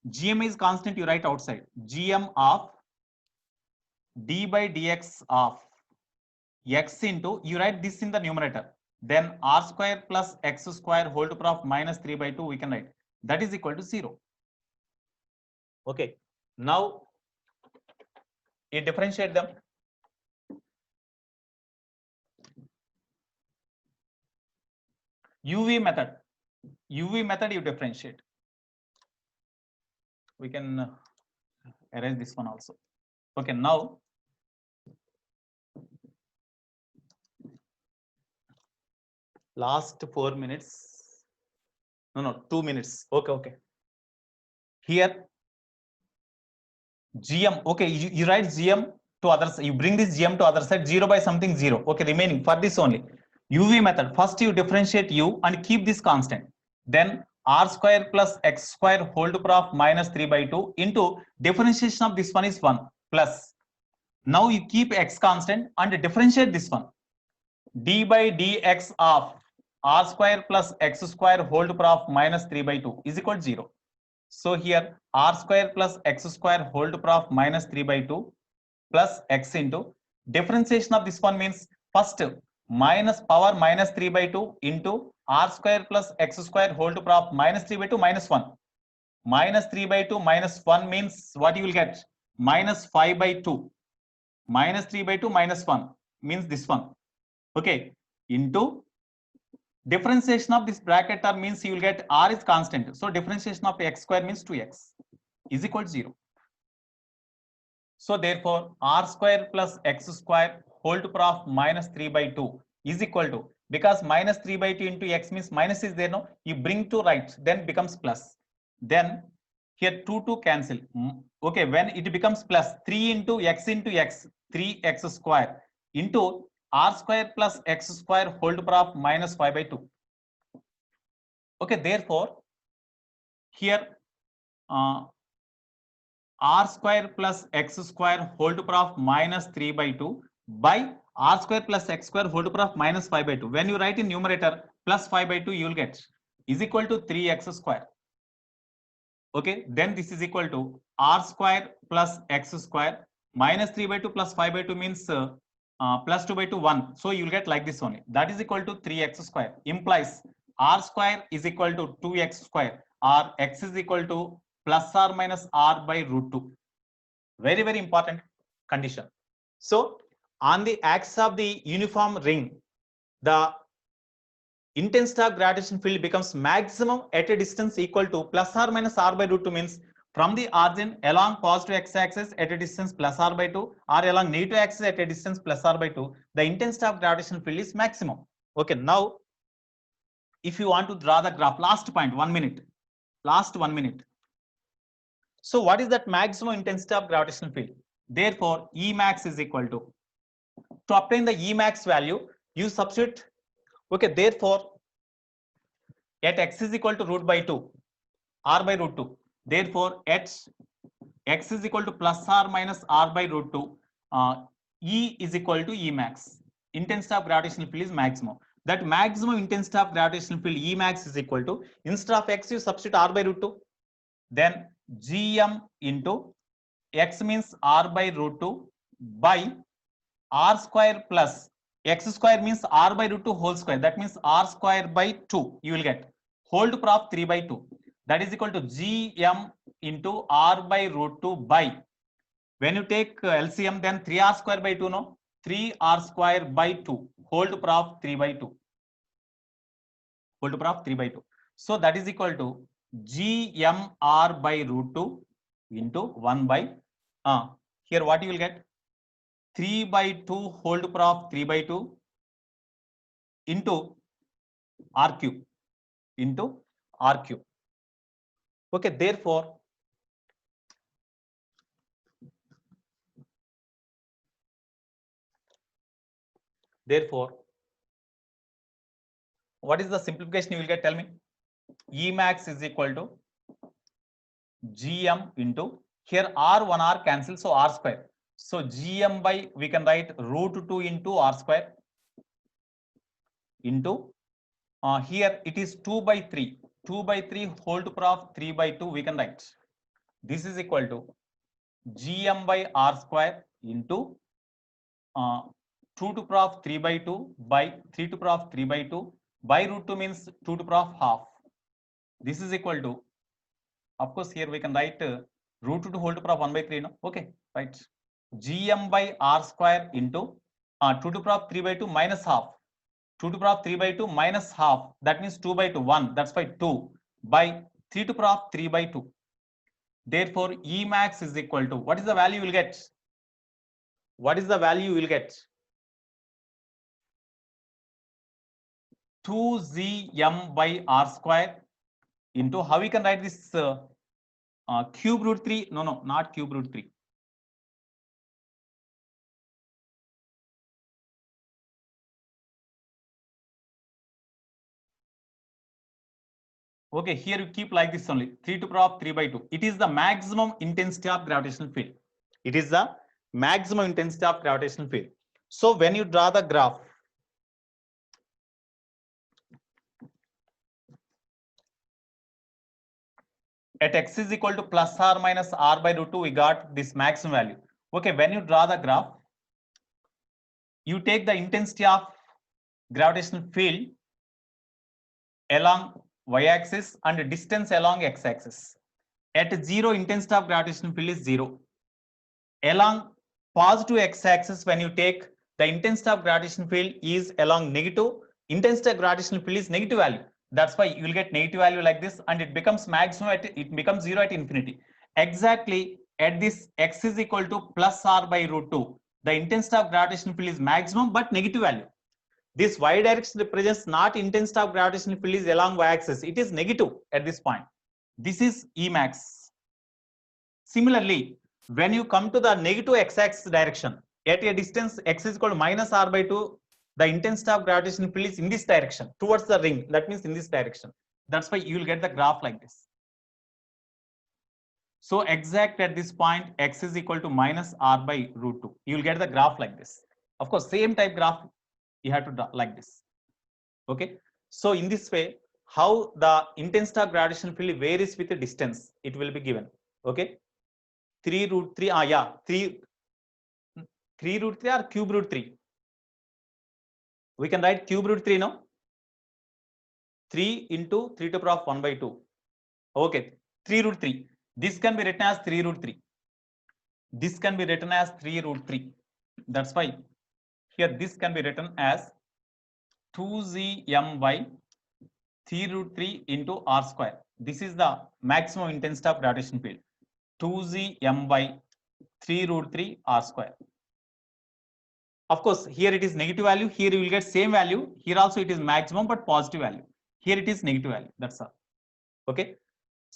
Gm is constant, you write outside. Gm of d by dx of x into, you write this in the numerator. Then r square plus x square whole to power of minus 3 by 2 we can write. That is equal to 0. Okay. Now you differentiate them. UV method you differentiate. We can erase this one also. Okay, now last 4 minutes. No, 2 minutes. Okay. Here GM. Okay, you write GM to other side. You bring this GM to other side. 0 by something 0. Okay, remaining for this only. UV method. First you differentiate U and keep this constant. Then r square plus x square whole to power of minus 3 by 2 into differentiation of this one is 1 plus. Now you keep x constant and differentiate this one. D by dx of r square plus x square whole to power of minus 3 by 2 is equal to 0. So here r square plus x square whole to power of minus 3 by 2 plus x into differentiation of this one means first minus power minus 3 by 2 into r square plus x square whole to power of minus 3 by 2 minus 1. Minus 3 by 2 minus 1 means what you will get? Minus 5 by 2. Minus 3 by 2 minus 1 means this one. Okay. Into differentiation of this bracket term means you will get r is constant. So differentiation of x square means 2x is equal to 0. So therefore r square plus x square whole to power of minus 3 by 2 is equal to, because minus 3 by 2 into x means minus is there, no, you bring to right, then becomes plus. Then here 2 cancel. Okay, when it becomes plus 3 into x, 3x square into r square plus x square whole to power of minus 5 by 2. Okay, therefore here r square plus x square whole to power of minus 3 by 2 by r square plus x square whole to power of minus 5 by 2. When you write in numerator plus 5 by 2, you will get is equal to 3x square. Okay, then this is equal to r square plus x square minus 3 by 2 plus 5 by 2 means plus 2 by 2 1. So you will get like this only. That is equal to 3x square. Implies r square is equal to 2x square, or x is equal to plus or minus r by root 2. Very, very important condition. So on the axis of the uniform ring, the intensity of gravitational field becomes maximum at a distance equal to plus or minus r by root 2, means from the origin along positive x-axis at a distance plus r by 2, or along negative axis at a distance plus r by 2, the intensity of gravitational field is maximum. Okay, now if you want to draw the graph, last point, 1 minute, last 1 minute. So what is that maximum intensity of gravitational field? Therefore, Emax is equal to obtain the Emax value, you substitute. Okay, therefore, at x is equal to root by 2, r by root 2. Therefore, at x is equal to plus or minus r by root 2, E is equal to Emax. Intensity of gravitational field is maximum. That maximum intensity of gravitational field Emax is equal to, instead of x, you substitute r by root 2. Then Gm into x means r by root 2 by r square plus x square means r by root 2 whole square. That means r square by 2. You will get whole to power of 3 by 2. That is equal to Gm into r by root 2 by, when you take LCM, then 3r square by 2, no? 3r square by 2 whole to power of 3 by 2. Whole to power of 3 by 2. So that is equal to Gmr by root 2 into 1 by, here what you will get? 3 by 2 whole to power of 3 by 2 into r cube, into r cube. Okay, therefore, what is the simplification you will get? Tell me. Emax is equal to Gm into, here r 1r cancel, so r square. So Gm by, we can write root 2 into r square into, here it is 2 by 3. 2 by 3 whole to power of 3 by 2 we can write. This is equal to Gm by r square into 2 to power of 3 by 2 by 3 to power of 3 by 2 by root 2 means 2 to power of half. This is equal to, of course, here we can write root 2 whole to power of 1 by 3. No? Okay, right. Gm by r square into 2 to power of 3 by 2 minus half. 2 to power of 3 by 2 minus half. That means 2 by 2, 1. That's why 2 by 3 to power of 3 by 2. Therefore, Emax is equal to, what is the value you will get? What is the value you will get? 2Gm by r square into, how we can write this cube root 3? No, not cube root 3. Okay, here you keep like this only, 3 to power of 3 by 2. It is the maximum intensity of gravitational field. It is the maximum intensity of gravitational field. So when you draw the graph, at x is equal to plus or minus r by root 2, we got this maximum value. Okay, when you draw the graph, you take the intensity of gravitational field along y-axis and distance along x-axis. At 0, intensity of gravitational field is 0. Along positive x-axis, when you take the intensity of gravitational field is along negative, intensity of gravitational field is negative value. That's why you will get negative value like this, and it becomes maximum at, it becomes 0 at infinity. Exactly at this x is equal to plus r by root 2, the intensity of gravitational field is maximum but negative value. This y direction represents not intensity of gravitational field is along y-axis. It is negative at this point. This is Emax. Similarly, when you come to the negative x-axis direction, at a distance x is equal to minus r by 2, the intensity of gravitational field is in this direction, towards the ring. That means in this direction. That's why you will get the graph like this. So exact at this point, x is equal to minus r by root 2. You will get the graph like this. Of course, same type graph you have to draw like this. Okay. So in this way, how the intensity of gravitational field varies with the distance, it will be given. Okay. 3 root 3, 3 3 root 3 or cube root 3? We can write cube root 3 now. 3 into 3 to the power of 1 by 2. Okay, 3 root 3. This can be written as 3 root 3. This can be written as 3 root 3. That's why here this can be written as 2gm by 3 root 3 into r square. This is the maximum intensity of gravitational field. 2gm by 3 root 3 r square. Of course, here it is negative value. Here you will get same value. Here also it is maximum but positive value. Here it is negative value. That's all. Okay.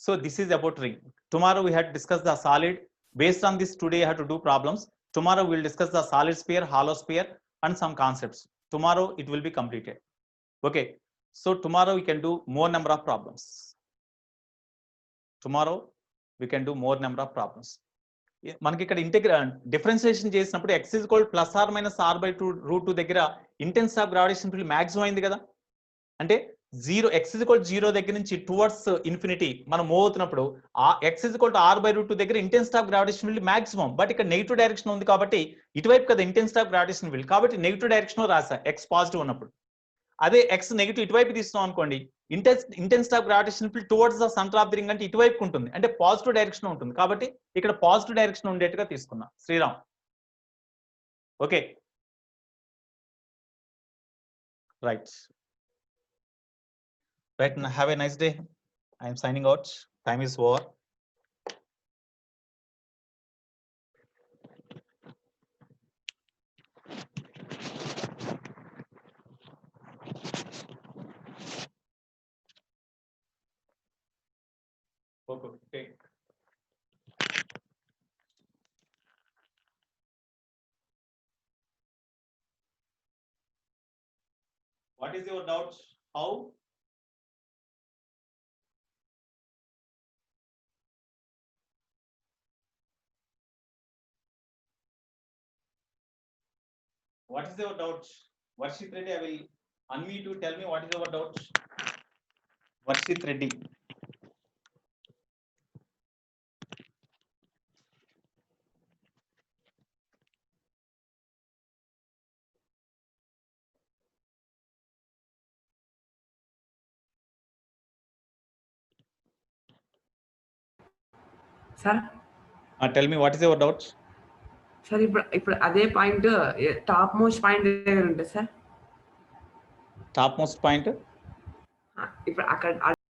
So this is about ring. Tomorrow we had discussed the solid. Based on this, today I have to do problems. Tomorrow we will discuss the solid sphere, hollow sphere, and some concepts. Tomorrow it will be completed. Okay. So tomorrow we can do more number of problems. Tomorrow we can do more number of problems. మనకి ఇక్కడ differentiation చేసినప్పుడు x is equal plus or minus r by 2 root 2 దగ్గర intense of gravitation field maximum అయింది కదా. అంటే 0 x is equal 0 దగ్గర నుంచి towards infinity మనం మూవ్ అవుతున్నప్పుడు ఆ x is equal r by root 2 దగ్గర intense of gravitation field maximum. But ఇక్కడ నెగిటివ్ డైరెక్షన్ ఉంది కాబట్టి ఇటువైపు కదా ఇంటెన్స్ ఆఫ్ గ్రావిటేషన్ ఫీల్డ్, కాబట్టి నెగిటివ్ డైరెక్షన్ లో రాసా x పాజిటివ్ ఉన్నప్పుడు. అదే x నెగిటివ్ ఇటువైపు తీస్తున్నాం అనుకోండి, intense of gravitation field towards the centre of the ring అంటే ఇటువైపు ఉంటుంది, అంటే పాజిటివ్ డైరెక్షన్ ఉంటుంది. కాబట్టి ఇక్కడ పాజిటివ్ డైరెక్షన్ ఉండేట్టుగా తీసుకున్నా. Sriram okay right right. Have a nice day. I am signing out. Time is over. Okay. What is your doubt? How? What is your doubt? Varshit Reddy, I will unmute you. Tell me what is your doubt. Varshit Reddy. Sir? Tell me what is your doubt. Sir, ఇప్పుడు అదే point top most point ఉంటుంది sir. Top most point ఇప్పుడు అక్కడ